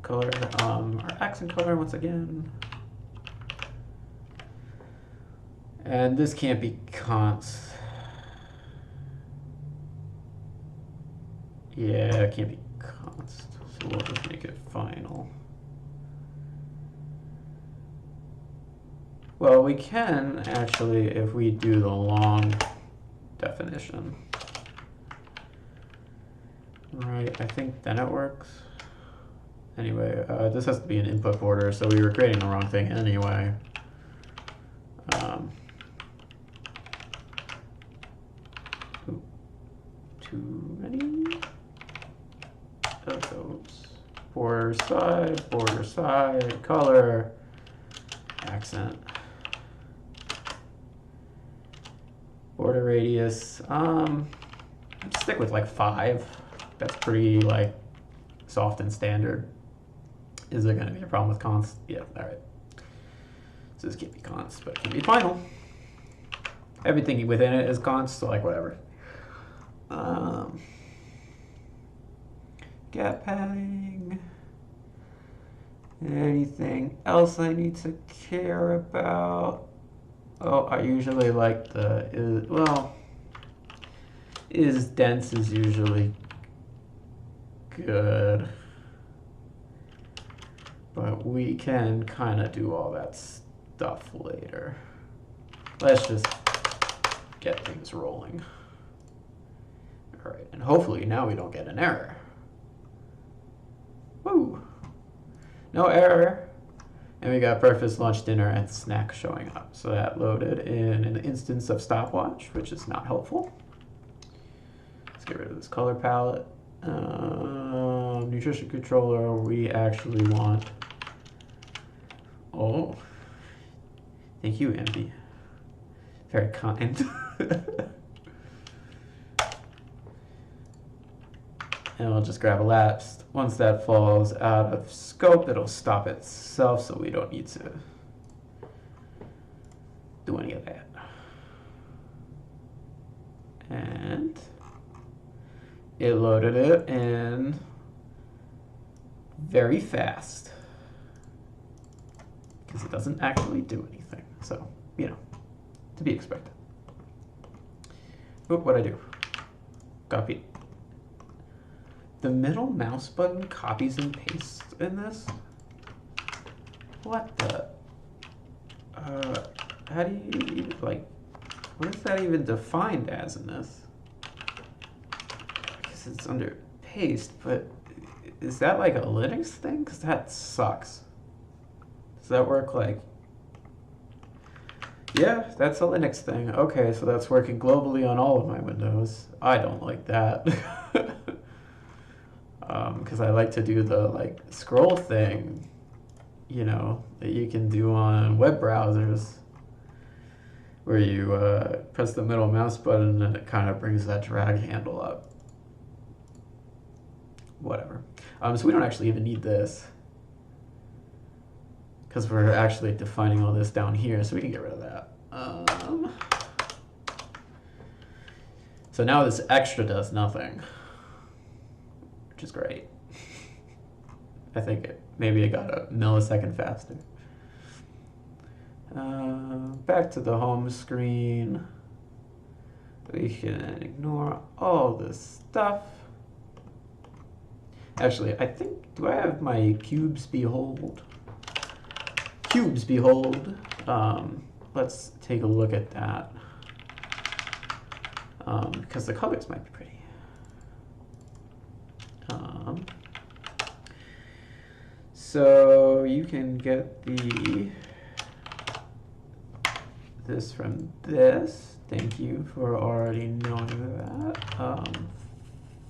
Color, our accent color once again. And this can't be const. Yeah, it can't be const. So we'll just make it final. Well, we can actually if we do the long definition. Right, I think then it works. Anyway, this has to be an input border, so we were creating the wrong thing anyway. Too many of those. Border side, color, accent. Border radius, let's stick with like 5. That's pretty like soft and standard. Is there gonna be a problem with const? Yeah, all right. So this can't be const, but it can be final. Everything within it is const, so like whatever. Gap padding. Anything else I need to care about? Oh, I usually like the, well, is dense is usually good. But we can kind of do all that stuff later. Let's just get things rolling. All right, and hopefully now we don't get an error. Woo! No error. And we got breakfast, lunch, dinner, and snack showing up. So that loaded in an instance of stopwatch, which is not helpful. Let's get rid of this color palette. Nutrition controller, we actually want, oh, thank you, Envy. Very kind. And we'll just grab elapsed. Once that falls out of scope, it'll stop itself, so we don't need to do any of that. And it loaded it in very fast because it doesn't actually do anything. So, you know, to be expected. Oop, what'd I do? Copy. The middle mouse button copies and pastes in this? What the? How do you, like, what is that even defined as in this? I guess it's under paste, but is that like a Linux thing? Because that sucks. Does that work like... Yeah, that's a Linux thing. Okay, so that's working globally on all of my Windows. I don't like that. Because I like to do the like scroll thing, you know, that you can do on web browsers, where you press the middle mouse button and it kind of brings that drag handle up. Whatever. So we don't actually even need this, because we're actually defining all this down here, so we can get rid of that. So now this extra does nothing, which is great. I think maybe it got a millisecond faster. Back to the home screen. We can ignore all this stuff. Actually, I think, do I have my cubes behold? Cubes behold. Let's take a look at that. Because the colors might be pretty. So you can get this from this. Thank you for already knowing that.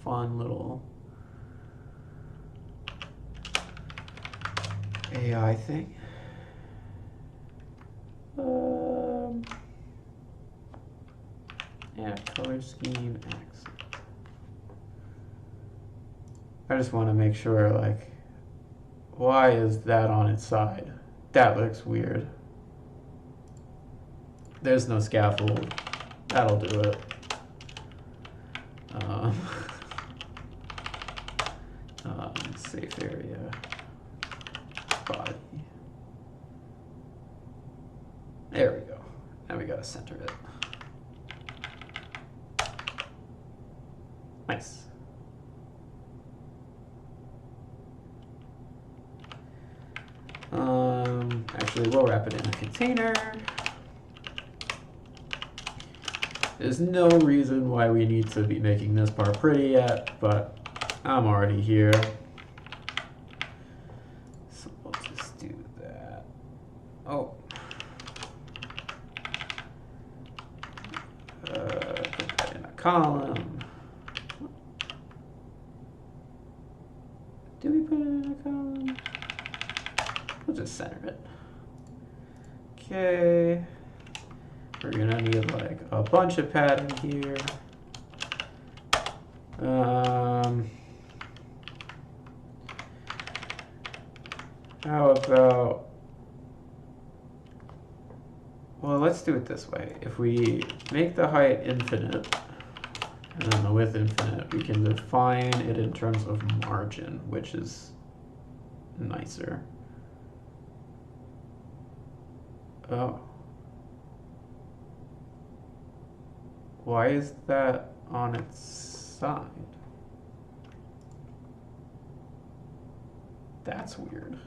Fun little AI thing. Yeah, color scheme accent. I just want to make sure, like, why is that on its side? That looks weird. There's no scaffold. That'll do it. Safe area. Body. There we go. Now we gotta center it. Nice. Actually, we'll wrap it in a container. There's no reason why we need to be making this part pretty yet, but I'm already here. So we'll just do that. Oh. Put that in a column. Do we put it in a column? We'll just center it. Okay. We're gonna need like a bunch of pattern here. How about, well, let's do it this way. If we make the height infinite and then the width infinite, we can define it in terms of margin, which is nicer. Oh. Why is that on its side? That's weird.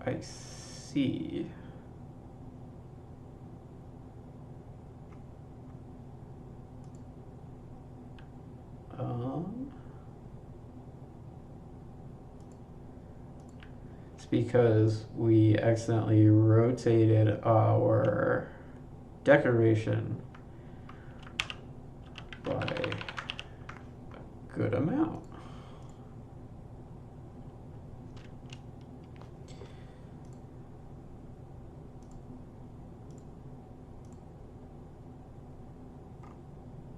I see. It's because we accidentally rotated our decoration by a good amount.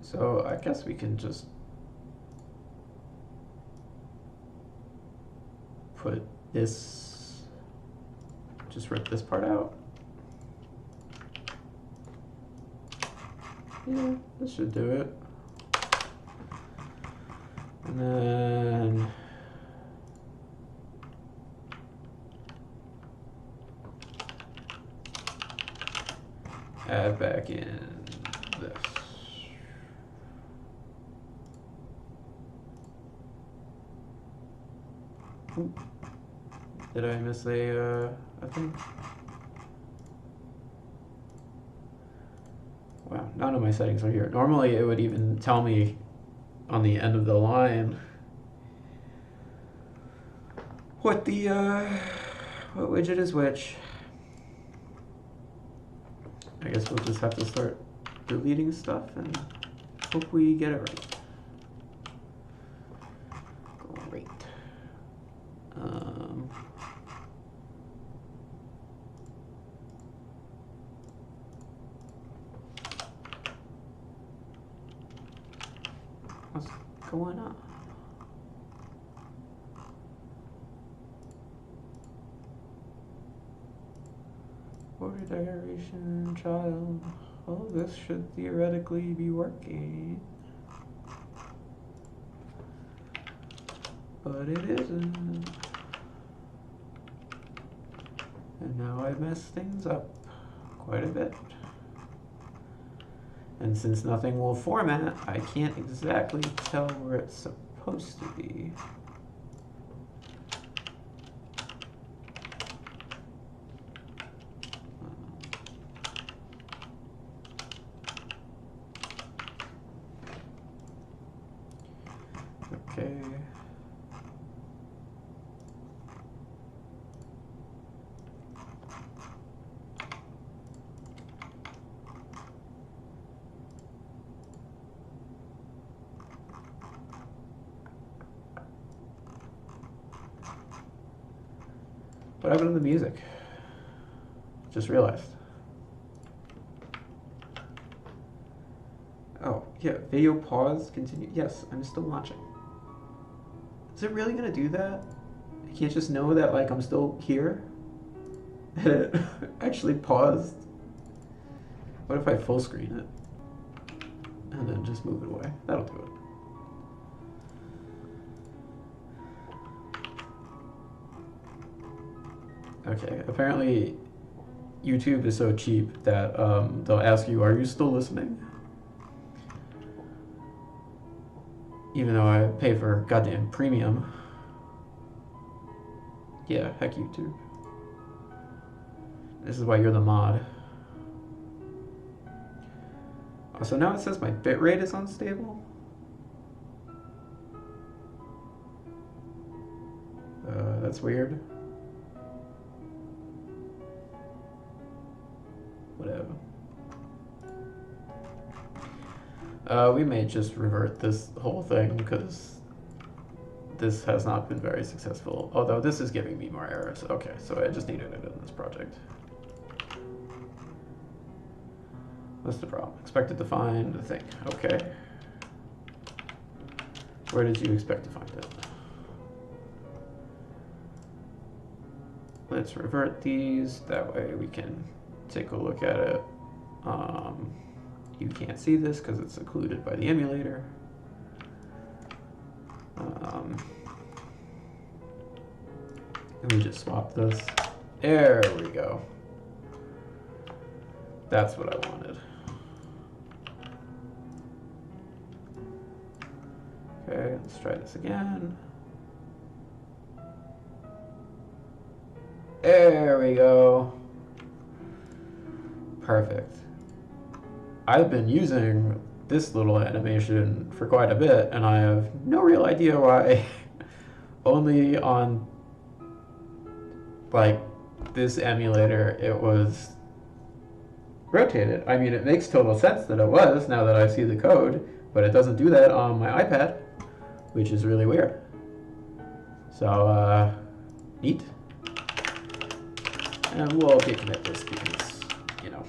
So I guess we can just put this, just rip this part out. Yeah, this should do it. And then add back in this. Ooh. Did I miss a thing? Wow, none of my settings are here. Normally it would even tell me on the end of the line what the what widget is which. I guess we'll just have to start deleting stuff and hope we get it right. Great. What's going on? Order declaration, child. Oh, this should theoretically be working. But it isn't. And now I mess things up quite a bit. And since nothing will format, I can't exactly tell where it's supposed to be. Okay. What happened to the music? Just realized. Oh, yeah, video pause, continue. Yes, I'm still watching. Is it really gonna do that? I can't just know that, like, I'm still here? And it actually paused? What if I full screen it? And then just move it away? That'll do it. Okay, apparently YouTube is so cheap that they'll ask you, are you still listening? Even though I pay for goddamn premium. Yeah, heck YouTube. This is why you're the mod. Oh, so now it says my bitrate is unstable? That's weird. Whatever. We may just revert this whole thing because this has not been very successful. Although this is giving me more errors. Okay, so I just needed it in this project. What's the problem? Expected to find the thing. Okay. Where did you expect to find it? Let's revert these. That way we can take a look at it. You can't see this because it's occluded by the emulator. Let me just swap this. There we go. That's what I wanted. Okay, let's try this again. There we go. Perfect. I've been using this little animation for quite a bit, and I have no real idea why only on like this emulator it was rotated. I mean, it makes total sense that it was now that I see the code, But it doesn't do that on my iPad, which is really weird. So, neat. And we'll git commit this because, you know,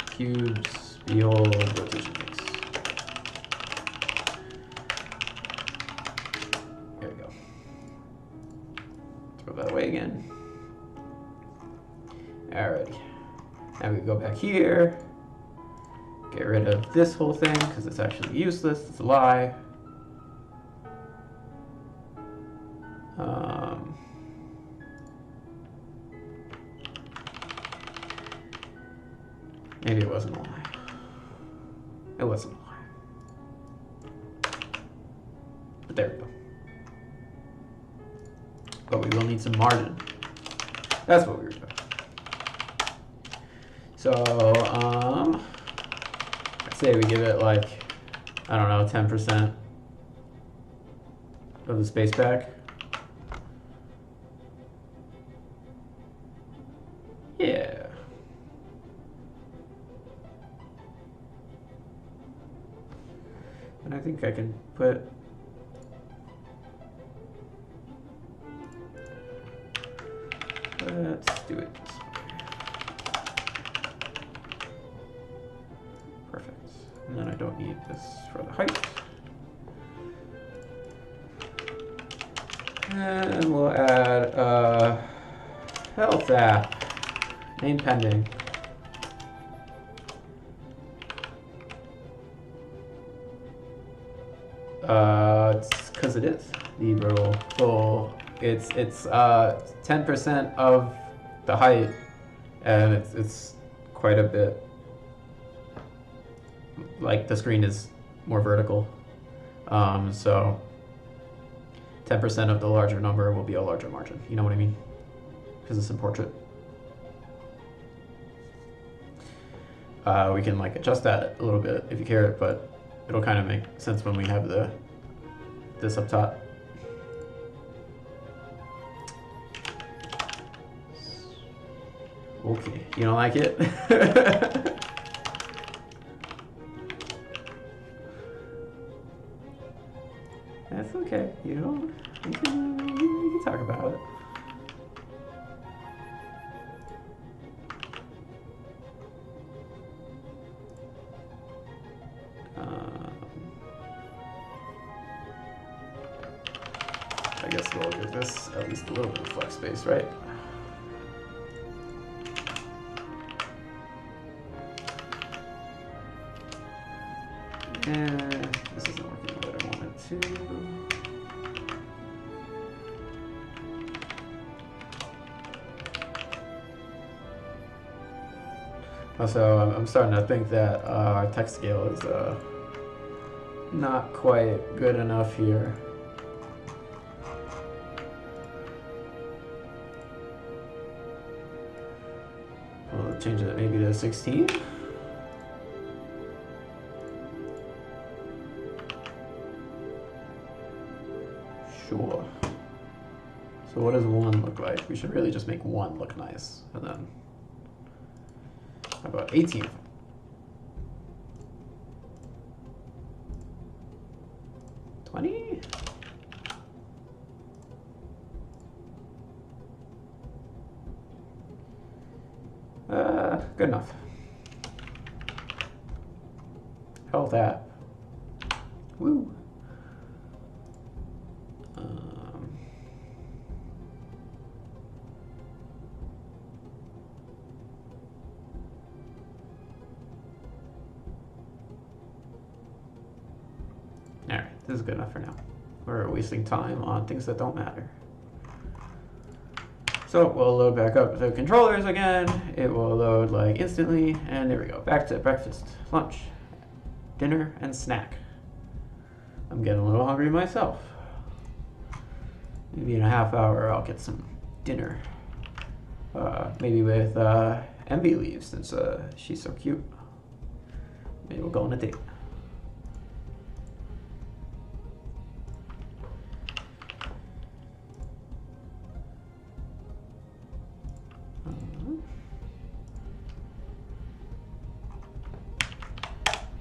cubes, behold, rotation fix. There we go. Throw that away again. Alrighty. Now we go back here. Get rid of this whole thing because it's actually useless. It's a lie. Maybe it wasn't a lie. It wasn't a lie. But there we go. But we will need some margin. That's what we were doing. So, I'd say we give it like, I don't know, 10% of the space back. Yeah. And I think I can put let's do it this way. Perfect. And then I don't need this for the height. And we'll add health app. Name pending. It's because it is the vertical goal. It's 10% of the height, and it's quite a bit. Like the screen is more vertical, so 10% of the larger number will be a larger margin. You know what I mean? Because it's in portrait. We can like adjust that a little bit if you care, but it'll kind of make sense when we have this up top. Okay, you don't like it? That's okay. You know, you can talk about it. I guess we'll give this at least a little bit of flex space, right? And this isn't working the way I want it to. Also, I'm starting to think that our text scale is not quite good enough here. We'll change it maybe to 16. Sure. So what does 1 look like? We should really just make 1 look nice. And then, how about 18? Good enough. Health app. Woo. Alright, this is good enough for now. We're wasting time on things that don't matter. So we'll load back up the controllers again. It will load like instantly, and there we go. Back to breakfast, lunch, dinner, and snack. I'm getting a little hungry myself. Maybe in a half hour I'll get some dinner. Maybe with Envy leaves since she's so cute. Maybe we'll go on a date.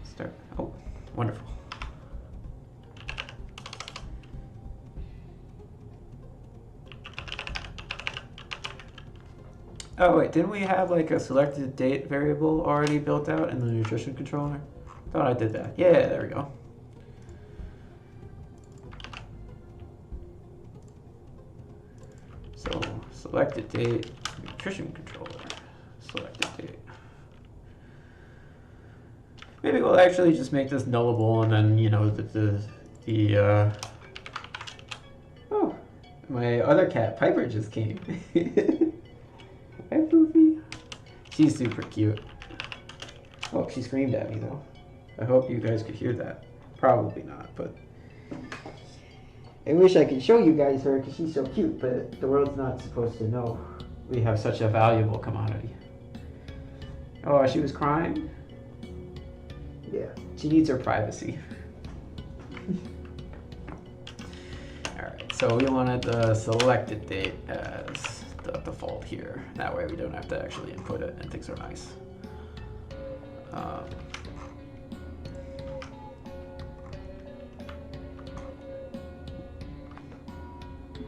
Start. Wonderful. Oh wait, didn't we have like a selected date variable already built out in the nutrition controller? Thought I did that. Yeah, there we go. So selected date, nutrition controller, selected date. Maybe we'll actually just make this nullable, and then, you know, oh, my other cat, Piper, just came. Hi, Poofy. She's super cute. Oh, she screamed at me, though. I hope you guys could hear that. Probably not, but I wish I could show you guys her because she's so cute, but the world's not supposed to know we have such a valuable commodity. Oh, she was crying? Yeah, she needs her privacy. Alright, so we wanted the selected date as the default here. That way we don't have to actually input it and things are nice.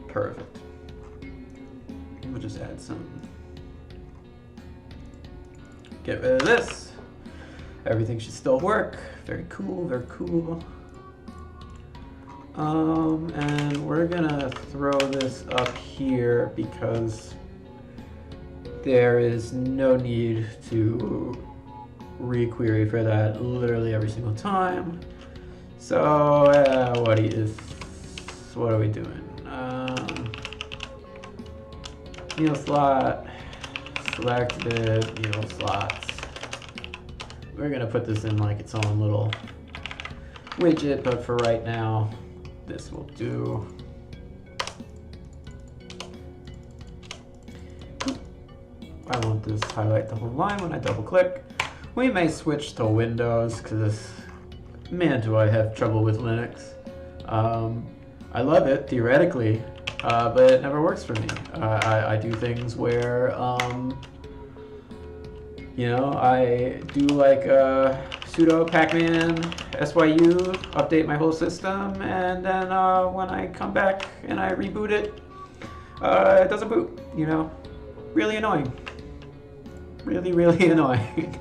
Perfect. We'll just add some. Get rid of this. Everything should still work. Very cool, very cool. And we're gonna throw this up here because there is no need to requery for that literally every single time. So what are we doing? Meal slot, selected meal slots. We're gonna put this in like its own little widget, but for right now, this will do. I want this to highlight the whole line when I double click. We may switch to Windows because, man, do I have trouble with Linux. I love it theoretically, but it never works for me. I do things where, you know, I do like sudo pacman syu, update my whole system, and then when I come back and I reboot it, it doesn't boot, you know. Really annoying. Really, really annoying.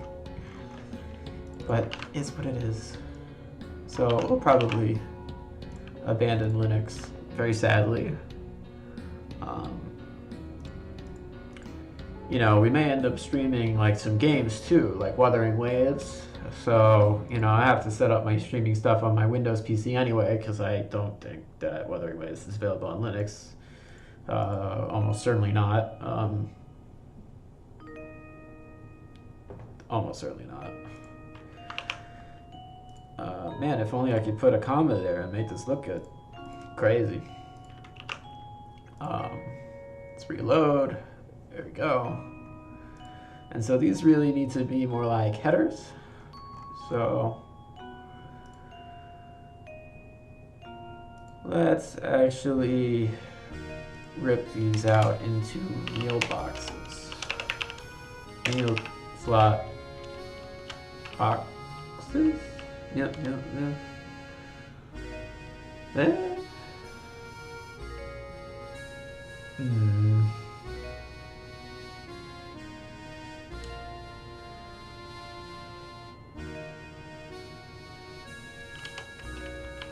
But it's what it is. So we'll probably abandon Linux, very sadly. You know, we may end up streaming like some games too, like Wuthering Waves. So, you know, I have to set up my streaming stuff on my Windows PC anyway, because I don't think that Wuthering Waves is available on Linux. Almost certainly not. Almost certainly not. Man, if only I could put a comma there and make this look good. Crazy. Let's reload. There we go. And so these really need to be more like headers. So let's actually rip these out into meal boxes. Meal slot boxes? Yep. There.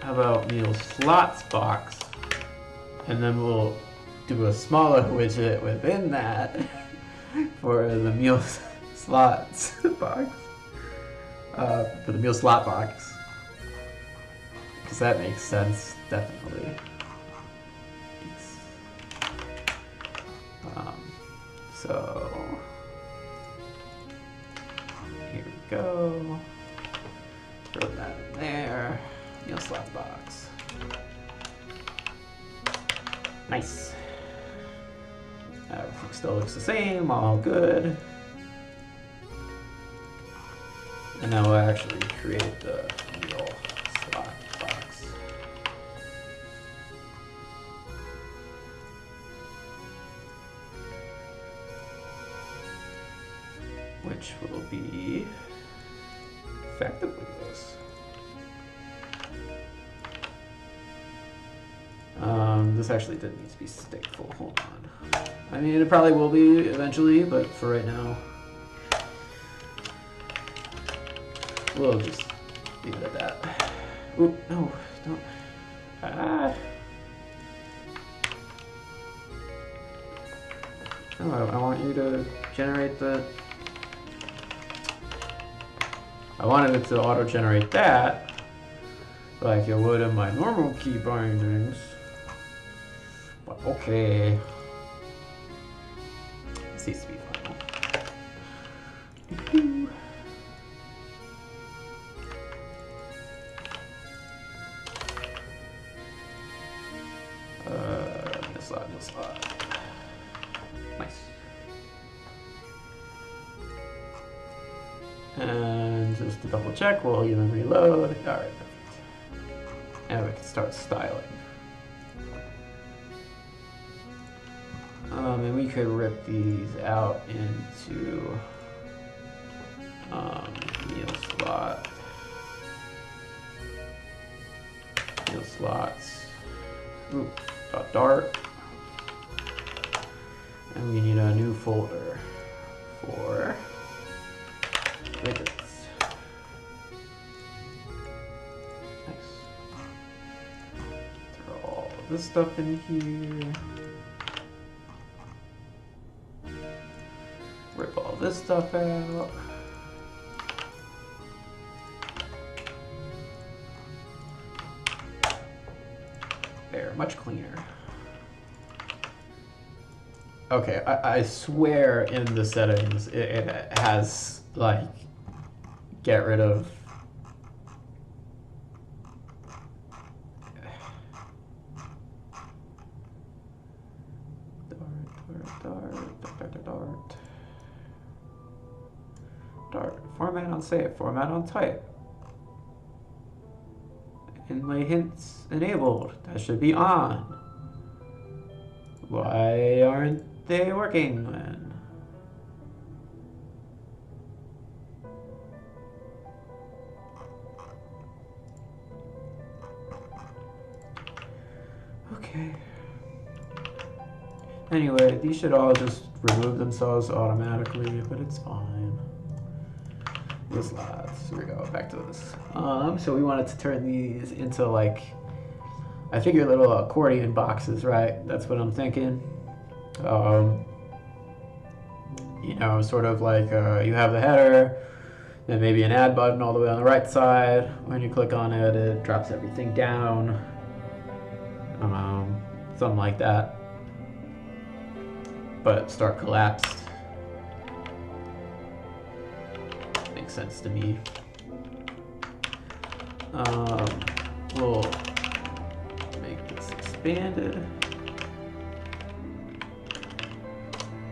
How about meal slots box? And then we'll do a smaller widget within that for the meal slots box. For the meal slot box. Because that makes sense, definitely. So here we go. Throw that in there. Meal slot box. Nice. Everything still looks the same, all good. And now we'll actually create the meal slot box. Which will be effectively this. this actually didn't need to be stateful. Hold on. I mean, it probably will be eventually, but for right now, we'll just leave it at that. Oop, no, don't. Ah. No, I want you to generate the... I wanted it to auto-generate that, like it would in my normal key bindings. But okay. This needs to be final. New slot. Nice. And just to double check, we'll even reload. Alright, perfect. And we can start styling. And we could rip these out into meal slot. Meal slots. Ooh, dart. And we need a new folder for widgets. Nice. Throw all of this stuff in here. Rip all this stuff out. There, much cleaner. Okay, I swear in the settings it has like get rid of dart. Format on save, format on type. Inlay hints enabled. That should be on. Why aren't they working then? Okay. Anyway, these should all just remove themselves automatically, but it's fine. These slots. Here we go. Back to this. So we wanted to turn these into like, I figure little accordion boxes, right? That's what I'm thinking. You know, sort of like you have the header, then maybe an add button all the way on the right side. When you click on it, it drops everything down. Something like that. But start collapsed. Makes sense to me. We'll make this expanded.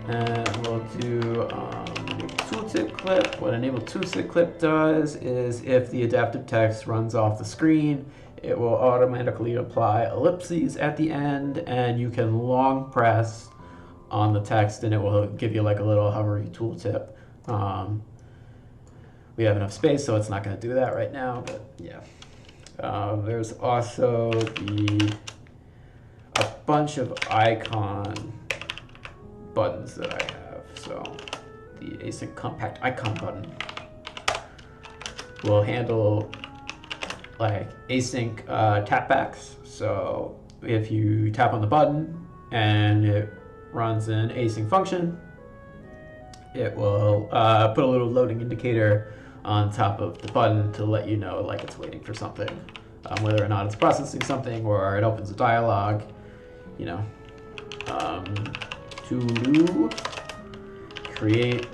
And we'll do tooltip clip. What enable tooltip clip does is if the adaptive text runs off the screen, it will automatically apply ellipses at the end, and you can long press on the text and it will give you like a little hovery tooltip. We have enough space, so it's not going to do that right now, but yeah. There's also a bunch of icon buttons that I have. So the async compact icon button will handle like async tapbacks. So if you tap on the button and it runs an async function, it will put a little loading indicator on top of the button to let you know like it's waiting for something, whether or not it's processing something or it opens a dialog, you know. To do create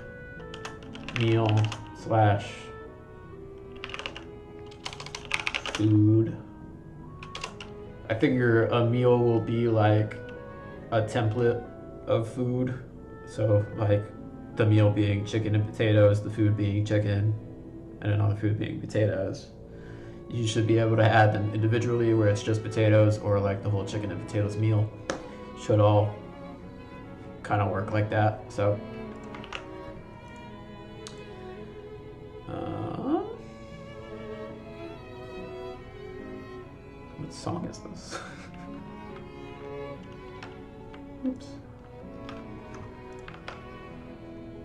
meal slash food. I figure a meal will be like a template of food. So like the meal being chicken and potatoes, the food being chicken, and another food being potatoes. You should be able to add them individually where it's just potatoes, or like the whole chicken and potatoes meal should all kind of work like that. So what song is this? Oops.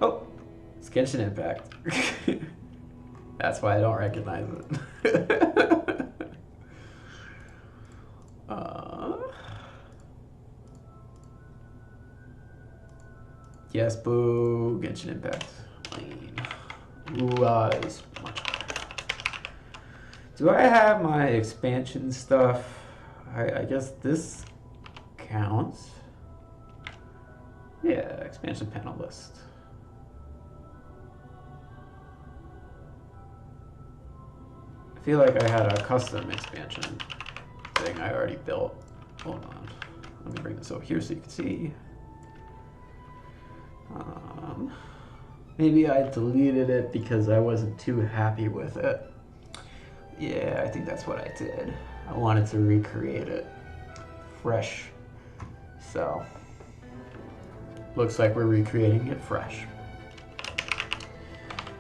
Oh, it's Genshin Impact. That's why I don't recognize it. Yes, boo, Genshin Impact. Lane. Ooh, is much higher. Do I have my expansion stuff? I guess this counts. Yeah, expansion panel list. I feel like I had a custom expansion thing I already built. Hold on. Let me bring this over here so you can see. Maybe I deleted it because I wasn't too happy with it. Yeah, I think that's what I did. I wanted to recreate it fresh. So, looks like we're recreating it fresh.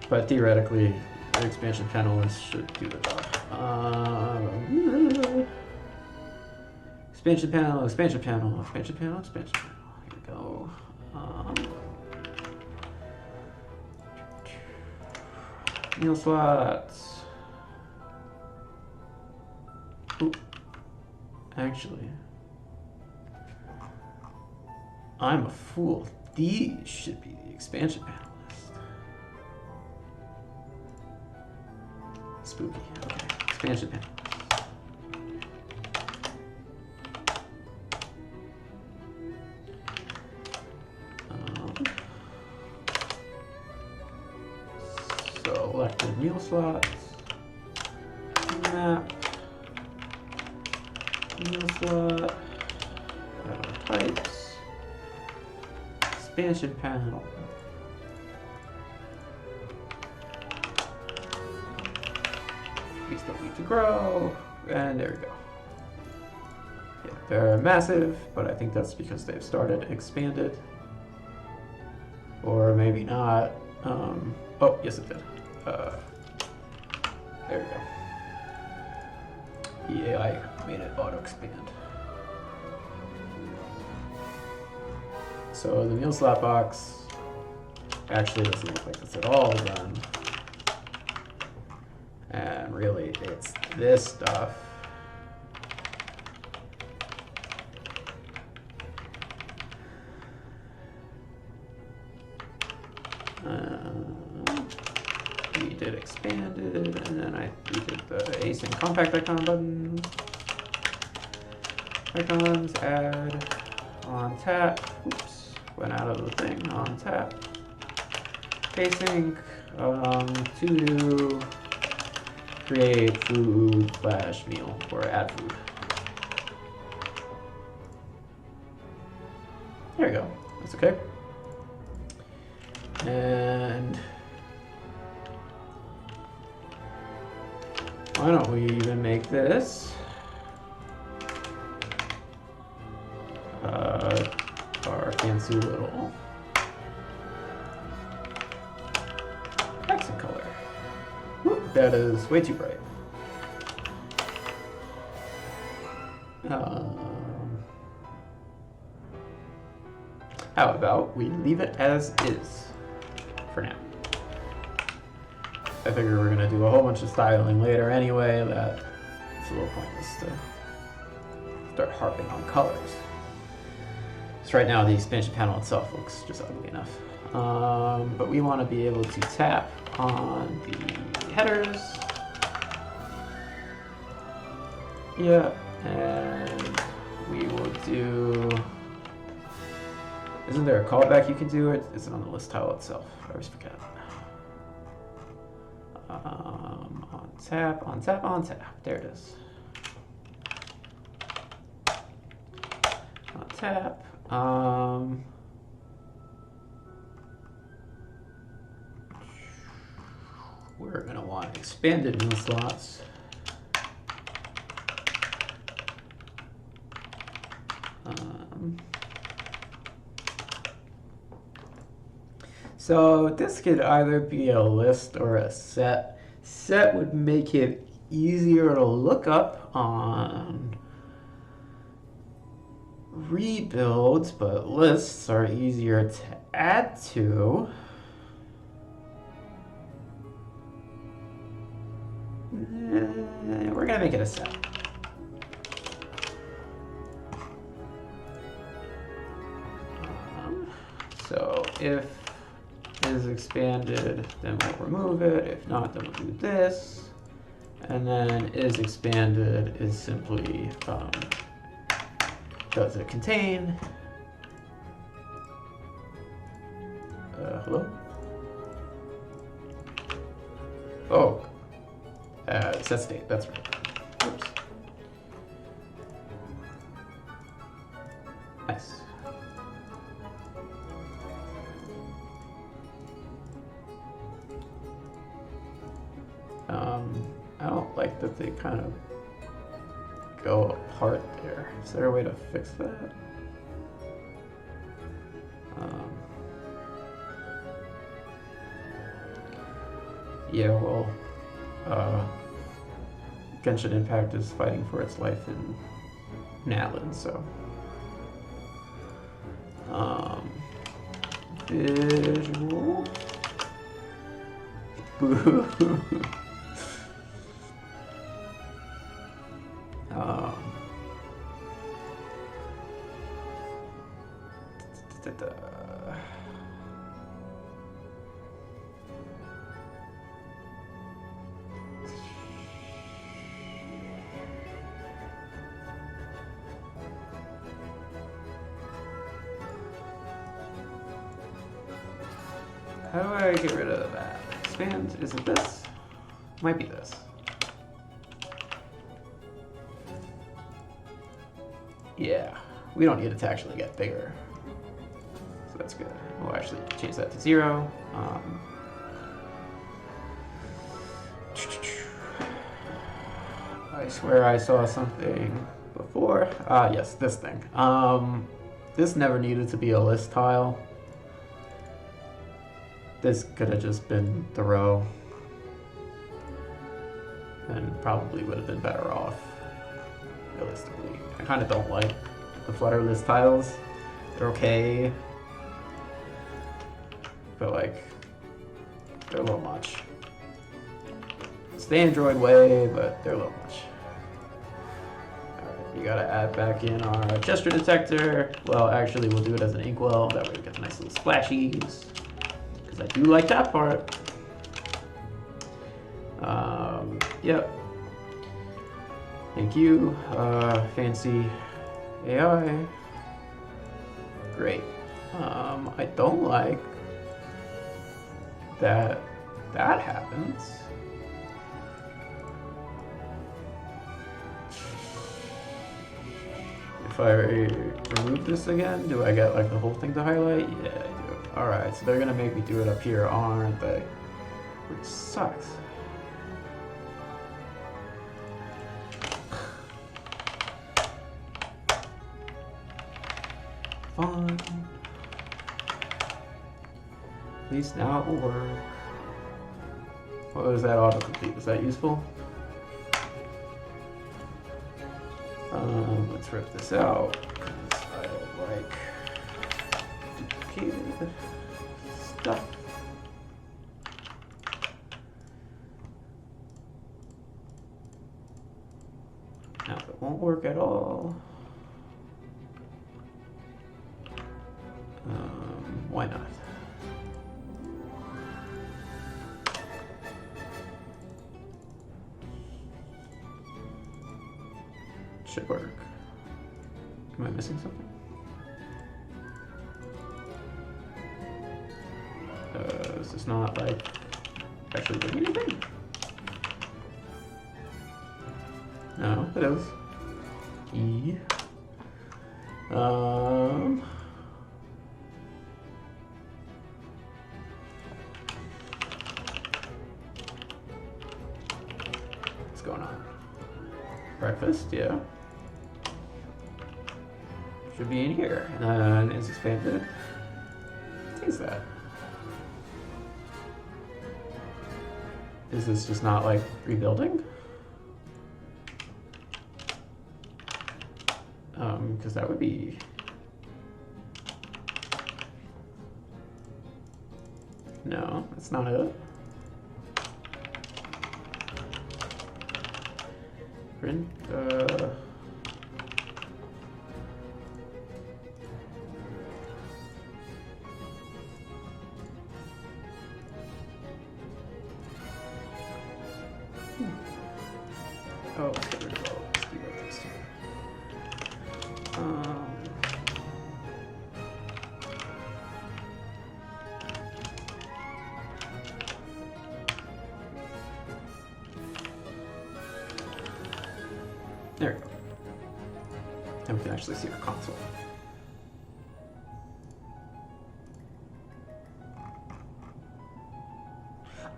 But theoretically, the expansion panelists should do the job. Expansion panel, expansion panel, expansion panel, expansion panel. Here we go. Meal slots. Ooh. Actually, I'm a fool. These should be the expansion panel list. Spooky. Okay. Expansion panel. Selected meal slots. Map. Meal slot. Types. Expansion panel. We still need to grow. And there we go. Yeah, they're massive, but I think that's because they've started expanded. Or maybe not. Oh, yes it did. There we go. The AI made it auto-expand. So the meal slot box actually doesn't look like this at all then. And really, it's this stuff. We did expanded, and then we did the async compact icon button. Icons, add, on tap. Oops, went out of the thing. On tap. Async, to do, create food / meal, or add food. There we go. That's okay. And why don't we even make this our fancy little accent color. Whoop, that is way too bright. How about we leave it as is for now? I figure we're gonna do a whole bunch of styling later anyway, that it's a little pointless to start harping on colors. So right now the expansion panel itself looks just ugly enough. But we want to be able to tap on the headers. Yeah, and we will do... Isn't there a callback you can do? It isn't on the list tile itself. I always forget. On tap, on tap, on tap. There it is. On tap. We're going to want expanded meal slots. So this could either be a list or a set. Set would make it easier to look up on rebuilds, but lists are easier to add to. We're gonna make it a set. So if is expanded, then we'll remove it. If not, then we'll do this. And then is expanded is simply does it contain? Hello? Oh, set state, that's right. Oops. Nice. I don't like that they kind of go apart there. Is there a way to fix that? Yeah, well, Genshin Impact is fighting for its life in Natlan, so. Visual. Boo. How do I get rid of that? Expand, is it this? Might be this. Yeah, we don't need it to actually get bigger. So that's good. We'll actually change that to 0. I swear I saw something before. Yes, this thing. This never needed to be a list tile. This could have just been the row. And probably would have been better off, realistically. I kind of don't like the Flutter list tiles. They're okay. But like, they're a little much. It's the Android way, but they're a little much. Alright, you gotta add back in our gesture detector. Well, actually we'll do it as an inkwell. That way we get the nice little splashies. Because I do like that part. Yep. Thank you, fancy AI. Great. I don't like that happens. If I remove this again, do I get like the whole thing to highlight? Yeah, I do. Alright, so they're gonna make me do it up here, aren't they? Which sucks. Fine. At least now it will work. What was that autocomplete? Was that useful? Let's rip this out. I don't like duplicated stuff. Now it won't work at all. Why not? Should work. Am I missing something? Is this not like actually doing anything? No, it is. E. What's going on? Breakfast, yeah. Should be in here. And is expanded. What is that? Is this just not like rebuilding? because that would be... No, that's not it. Print, Oh, let's get rid of all of this. Do that this time. There we go. And we can actually see our console.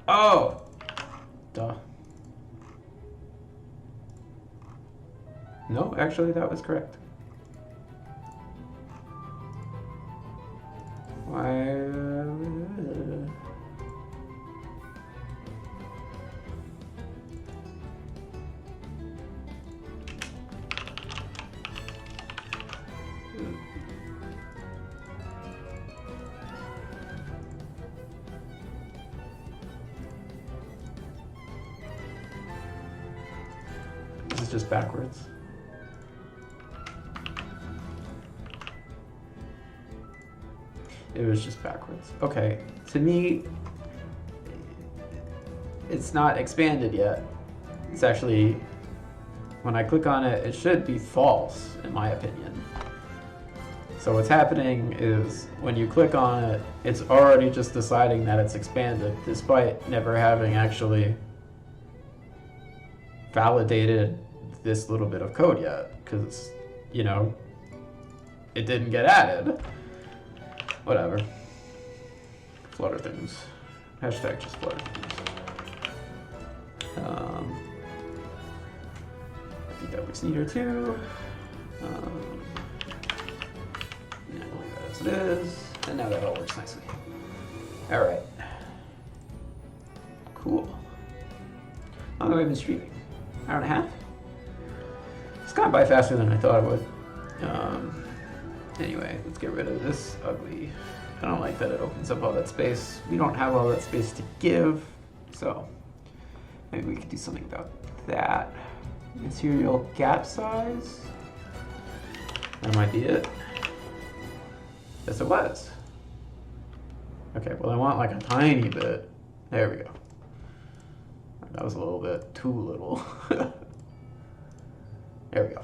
Oh! Duh. No, actually that was correct. Why? This is just backwards. It was just backwards. Okay, to me, it's not expanded yet. It's actually, when I click on it, it should be false, in my opinion. So what's happening is, when you click on it, it's already just deciding that it's expanded, despite never having actually validated this little bit of code yet, because, you know, it didn't get added. Whatever. Flutter things. Hashtag just Flutter things. I think that looks neater too. Yeah, we'll leave that as it is. And now that all works nicely. Alright. Cool. How long have I been streaming? Hour and a half? It's gone by faster than I thought it would. Anyway, let's get rid of this ugly. I don't like that it opens up all that space. We don't have all that space to give, so maybe we could do something about that. Material gap size. That might be it. Yes, it was. Okay, well I want like a tiny bit. There we go. That was a little bit too little. There we go.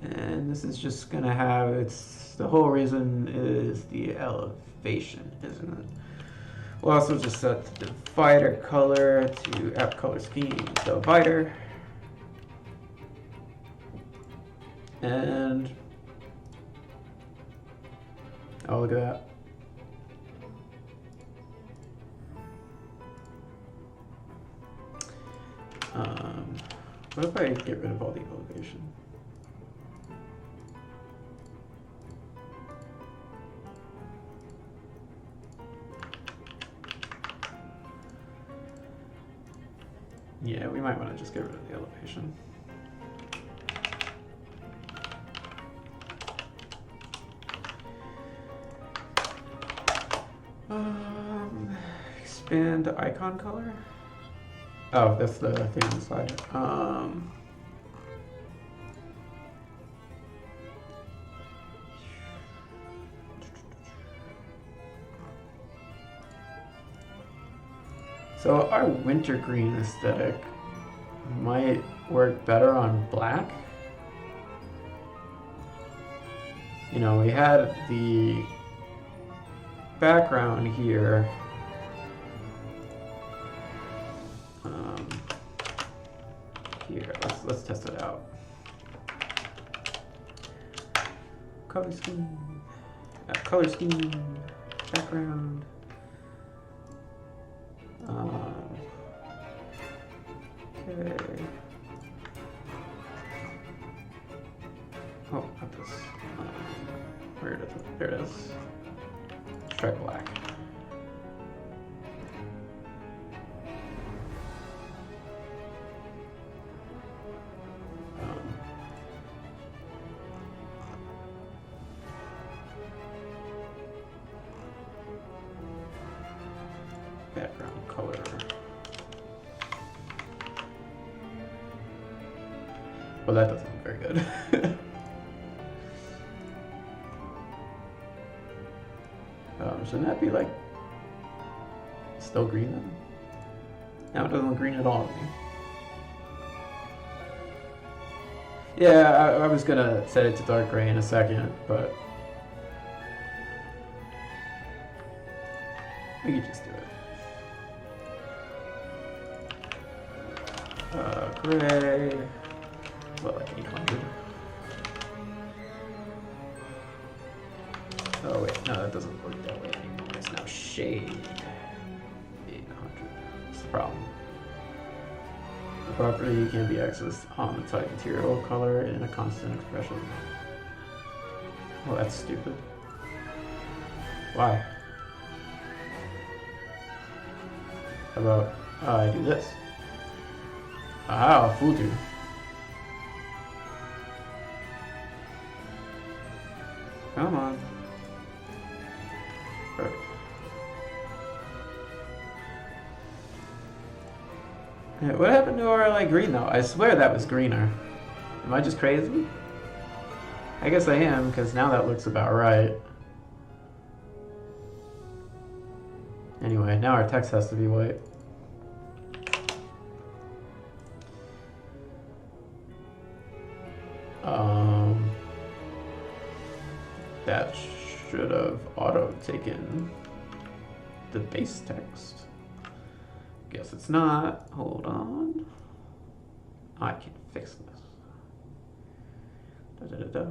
And this is just gonna have, it's, the whole reason is the elevation, isn't it? We'll also just set the divider color to app color scheme divider. And, oh, look at that. What if I get rid of all the elevation? Yeah, we might want to just get rid of the elevation. Expand icon color. Oh, that's the thing on the side. So our wintergreen aesthetic might work better on black. You know, we had the background here. Here, let's test it out. Color scheme, background. Okay. Oh, not this. Where is it? There it is. Let's try black. color. Well, that doesn't look very good. Shouldn't that be like still green then? Now it doesn't look green at all to me. Yeah, I was gonna set it to dark gray in a second, but we could just do it. Gray, what, like 800? Oh wait, no, that doesn't work that way anymore. It's now shade 800. What's the problem? The property can be accessed on the type material color in a constant expression. Well, that's stupid. Why? How about I do this? Ah, fooled you. Come on. Perfect. Yeah, what happened to our like green though? I swear that was greener. Am I just crazy? I guess I am, because now that looks about right. Anyway, now our text has to be white. That should have auto taken the base text. Guess it's not. Hold on. I can fix this. Da, da, da, da.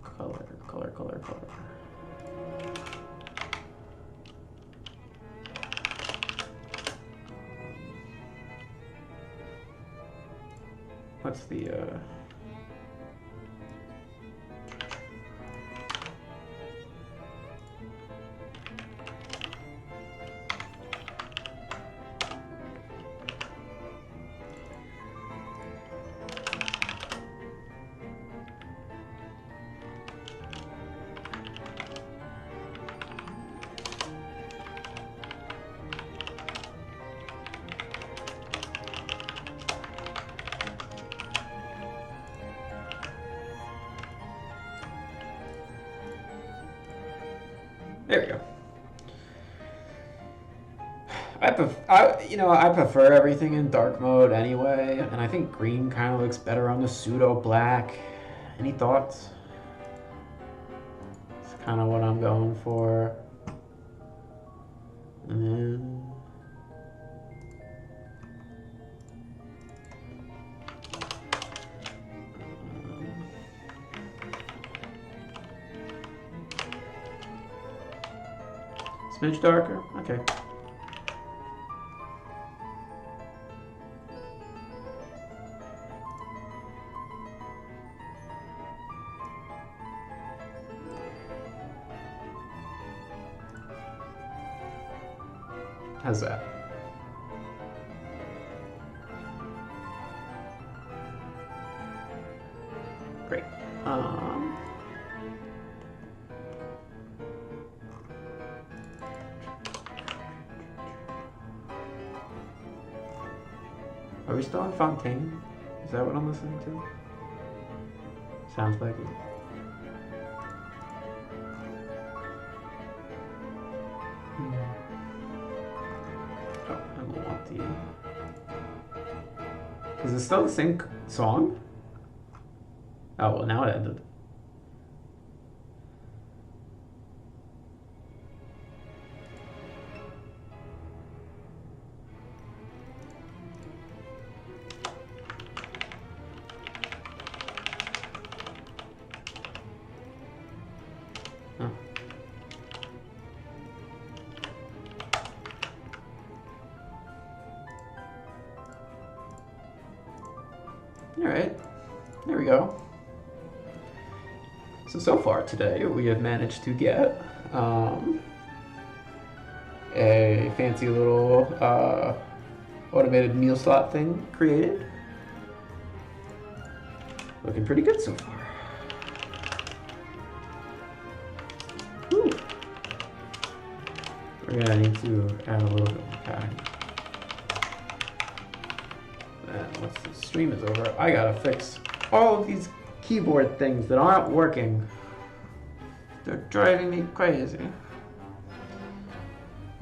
Color, color, color, color. What's the there we go. I prefer everything in dark mode anyway, and I think green kind of looks better on the pseudo black. Any thoughts? It's kind of what I'm going for. And then smidge darker? Okay. How's that? Great. Are we still in Fontaine? Is that what I'm listening to? Sounds like it. Oh, I want the... Is it still the same song? Oh, well, now it ended. Huh. All right, there we go. So far today, we have managed to get a fancy little automated meal slot thing created. Looking pretty good so far. Woo. We're gonna need to add a little bit more padding. And once the stream is over, I gotta fix all of these keyboard things that aren't working. They're driving me crazy.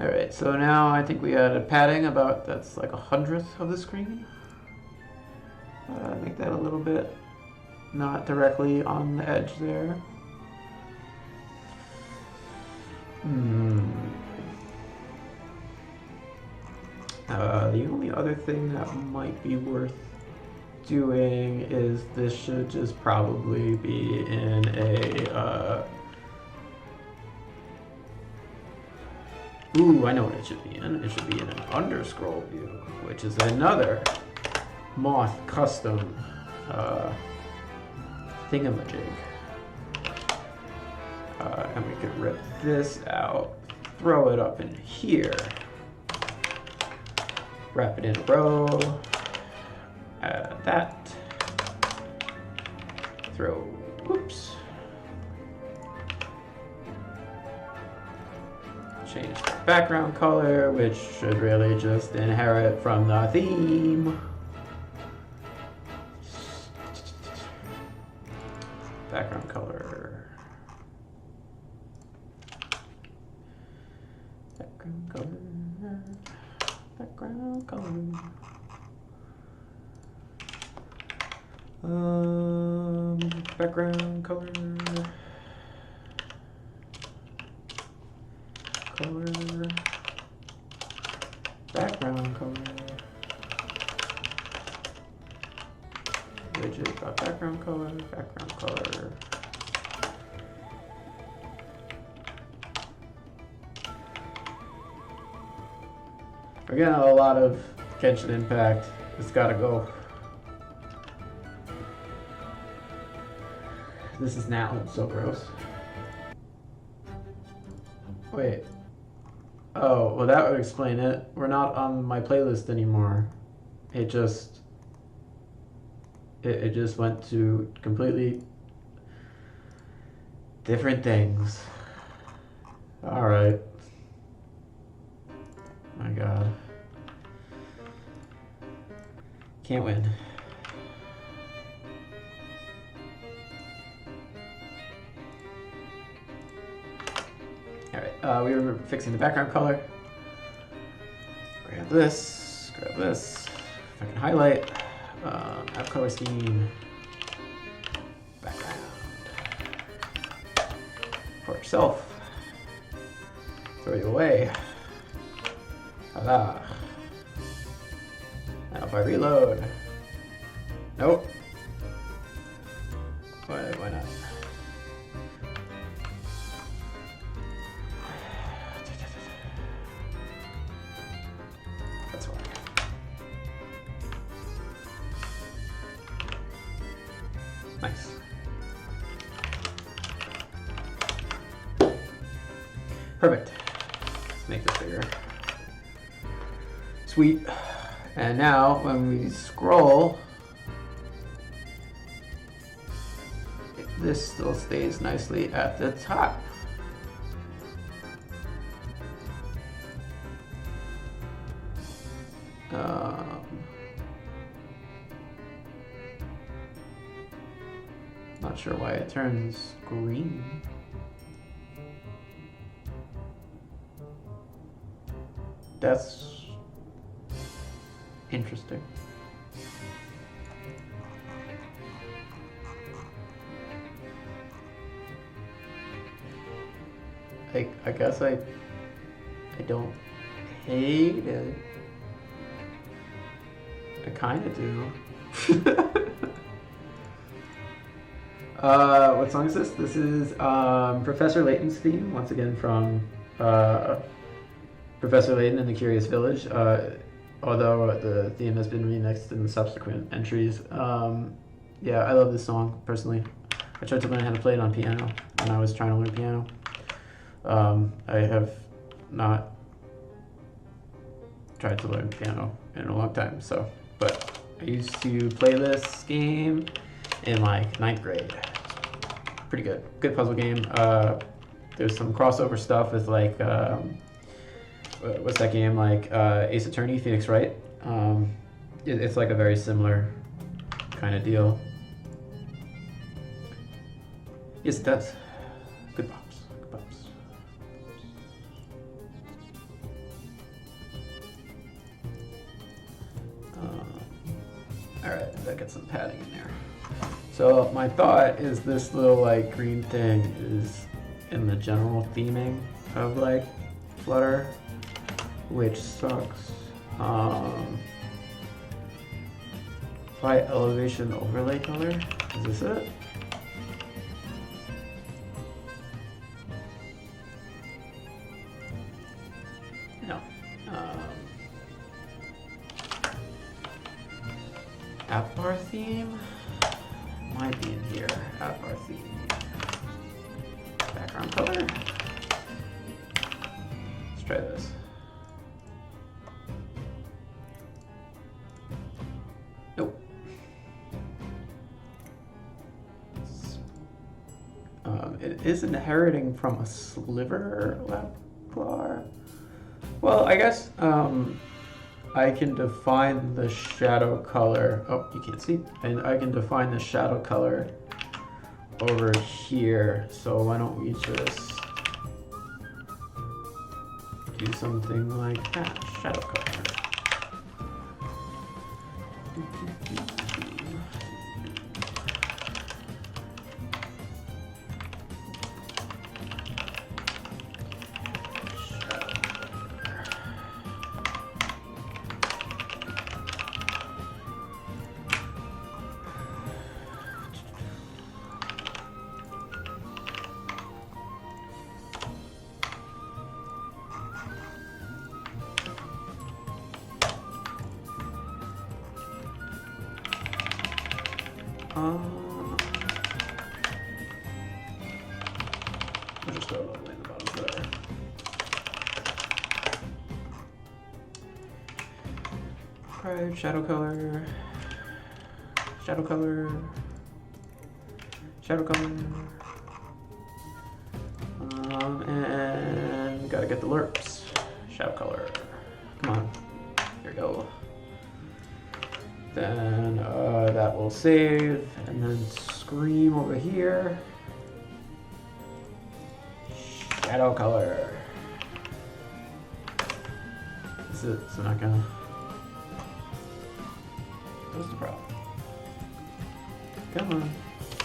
Alright, so now I think we added padding about, that's like 1/100th of the screen. Make that a little bit not directly on the edge there. The only other thing that might be worth doing is this should just probably be in a ooh, I know what it should be in. It should be in an underscroll view, which is another Moth custom thingamajig. And we could rip this out, throw it up in here, wrap it in a row, add that, throw, whoops, change the background color, which should really just inherit from the theme. Background color. Background color. Background color. Background color. Color. Background color. Widget got background color. Background color. We're getting a lot of Genshin Impact. It's gotta go. This is now so gross. Wait. Oh, well that would explain it. We're not on my playlist anymore. It just went to completely different things. Alright. My god. Can't win. Alright, we were fixing the background color. Grab this, if I can highlight, app color scheme, background, for yourself, throw you away, ta-da. Now if I reload, nope, why not? That's why. Nice. Perfect. Let's make this bigger. Sweet. And now when we scroll, this still stays nicely at the top. Not sure why it turns green. That's interesting. I guess I don't hate it. I kind of do. What song is this? This is Professor Layton's theme, once again from Professor Layton and the Curious Village, although the theme has been remixed in the subsequent entries. Yeah, I love this song, personally. I tried to learn how to play it on piano when I was trying to learn piano. I have not tried to learn piano in a long time, so, but I used to play this game in like 9th grade. Pretty good. Good puzzle game. There's some crossover stuff with like what's that game like? Ace Attorney, Phoenix Wright. It's like a very similar kind of deal. Yes, it does. Good pops. Good pops. All right, that gets some padding in there. So my thought is this little like green thing is in the general theming of like Flutter, which sucks. Apply elevation overlay color. Is this it? No. App bar theme might be in here. App bar theme. Background color. Let's try this. Nope. It is inheriting from a sliver lablar. Well, I guess I can define the shadow color. Oh, you can't see. And I can define the shadow color over here. So why don't we just do something like that? Shadow color. I'll just throw it all the way in the bottom there. Alright, shadow color. Shadow color. Shadow color. And gotta get the lerps. Shadow color. Come on. Here we go. Then that will save, and then scream over here. Shadow color. Is it? It's not gonna. What's the problem? Come on.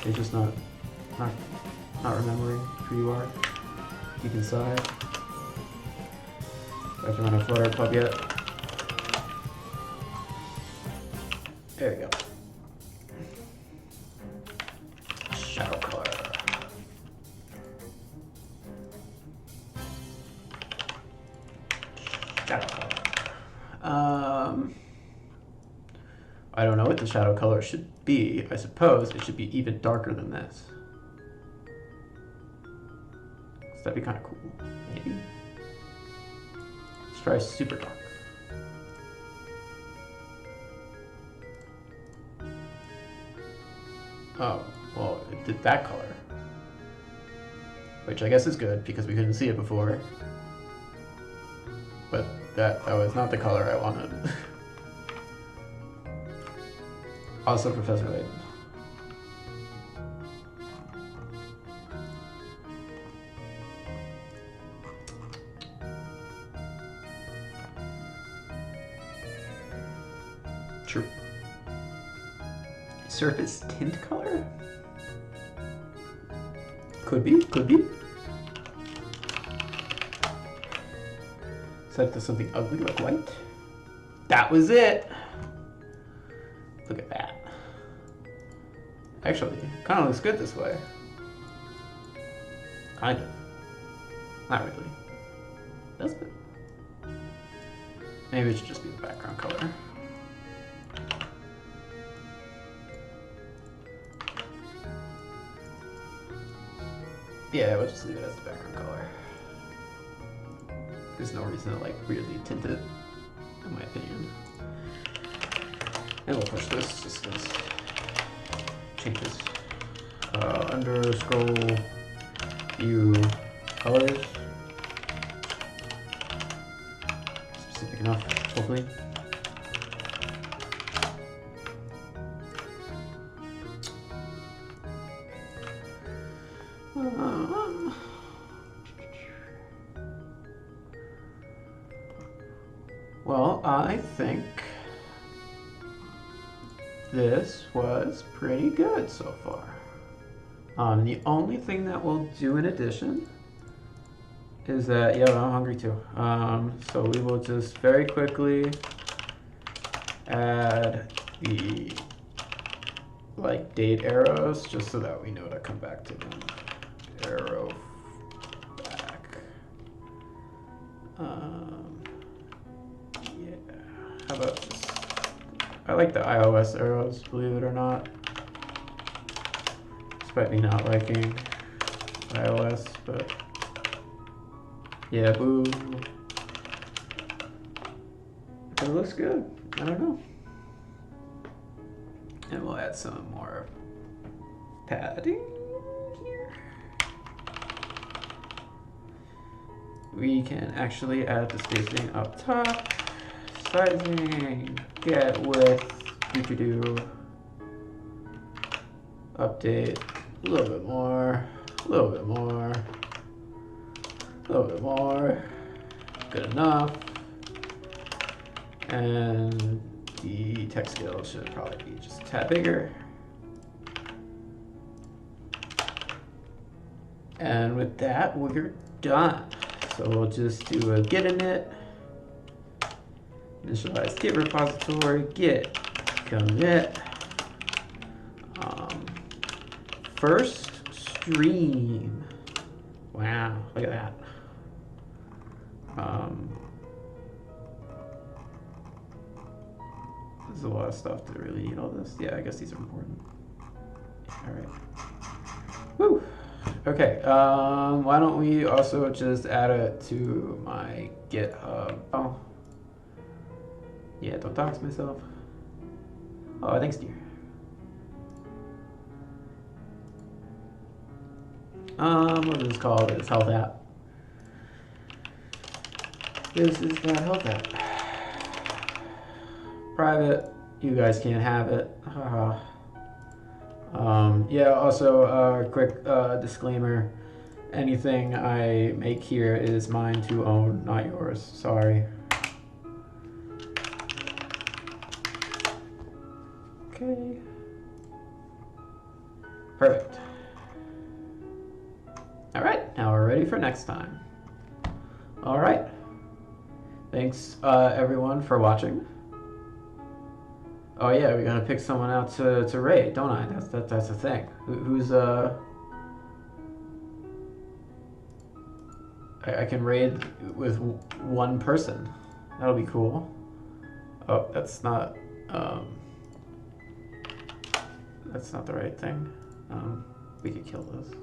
You're just not remembering who you are. Deep inside. Do I have to run a Flutter pub yet? There we go. Shadow color. Shadow color. I don't know what the shadow color should be. I suppose it should be even darker than this. So that'd be kind of cool. Maybe. Let's try super dark. Oh, well, it did that color. Which I guess is good because we couldn't see it before. But that was not the color I wanted. Also, Professor Layton. True. Surface tint color? Could be, could be. Set to something ugly like white. That was it. Look at that. Actually, kind of looks good this way. Kind of. Not really. Does it? Maybe it should just be the background color. Yeah, we'll just leave it as the background color. There's no reason to like weirdly tint it, in my opinion. And we'll push this just because changes. Under scroll view colors. enough, hopefully. Well, I think this was pretty good so far. The only thing that we'll do in addition is that, yeah, I'm hungry too. So we will just very quickly add the like date arrows just so that we know to come back to them. Arrow back. Yeah. How about just, I like the iOS arrows, believe it or not. Despite me not liking iOS, but yeah, boo. It looks good. I don't know. And we'll add some more padding here. We can actually add the spacing up top. Sizing, get width, do. Update, a little bit more, a little bit more, a little bit more. Good enough. And the text scale should probably be just a tad bigger. And with that, we're done. So we'll just do a git init, initialize git repository, git commit, first stream. Wow, look at that. There's a lot of stuff to really need all this. Yeah, I guess these are important. All right. Woo. Okay. Why don't we also just add it to my GitHub? Oh. Yeah, don't dox myself. Oh, thanks, dear. We'll just call this health app. This is the health app. Private, you guys can't have it. Yeah, also, quick disclaimer. Anything I make here is mine to own, not yours. Sorry. Okay. Perfect. All right, now we're ready for next time. All right. Thanks, everyone, for watching. Oh yeah, we gotta pick someone out to raid, don't I? That's the thing. Who's I can raid with one person. That'll be cool. Oh, that's not the right thing. We could kill this.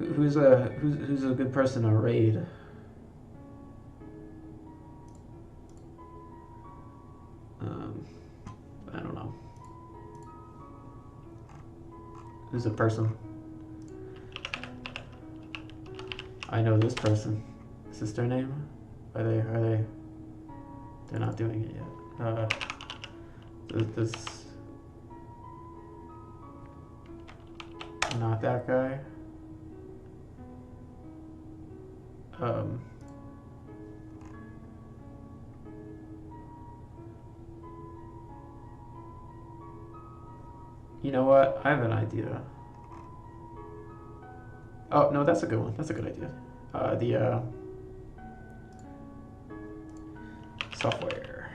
Who's a good person to raid? I don't know. Who's a person? I know this person. Is this their name? Are they? They're not doing it yet. This. Not that guy. You know what? I have an idea. Oh, no, that's a good one. That's a good idea. The software.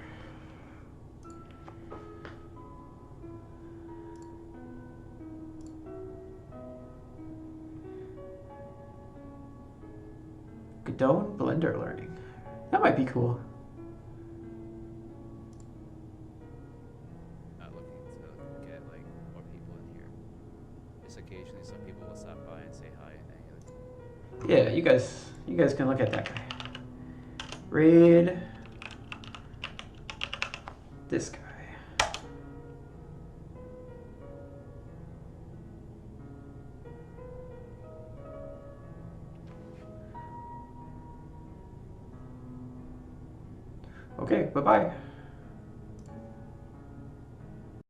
Godot and Blender learning. That might be cool. Occasionally some people will stop by and say hi and yeah, you guys can look at that guy. Raid this guy. Okay, bye-bye.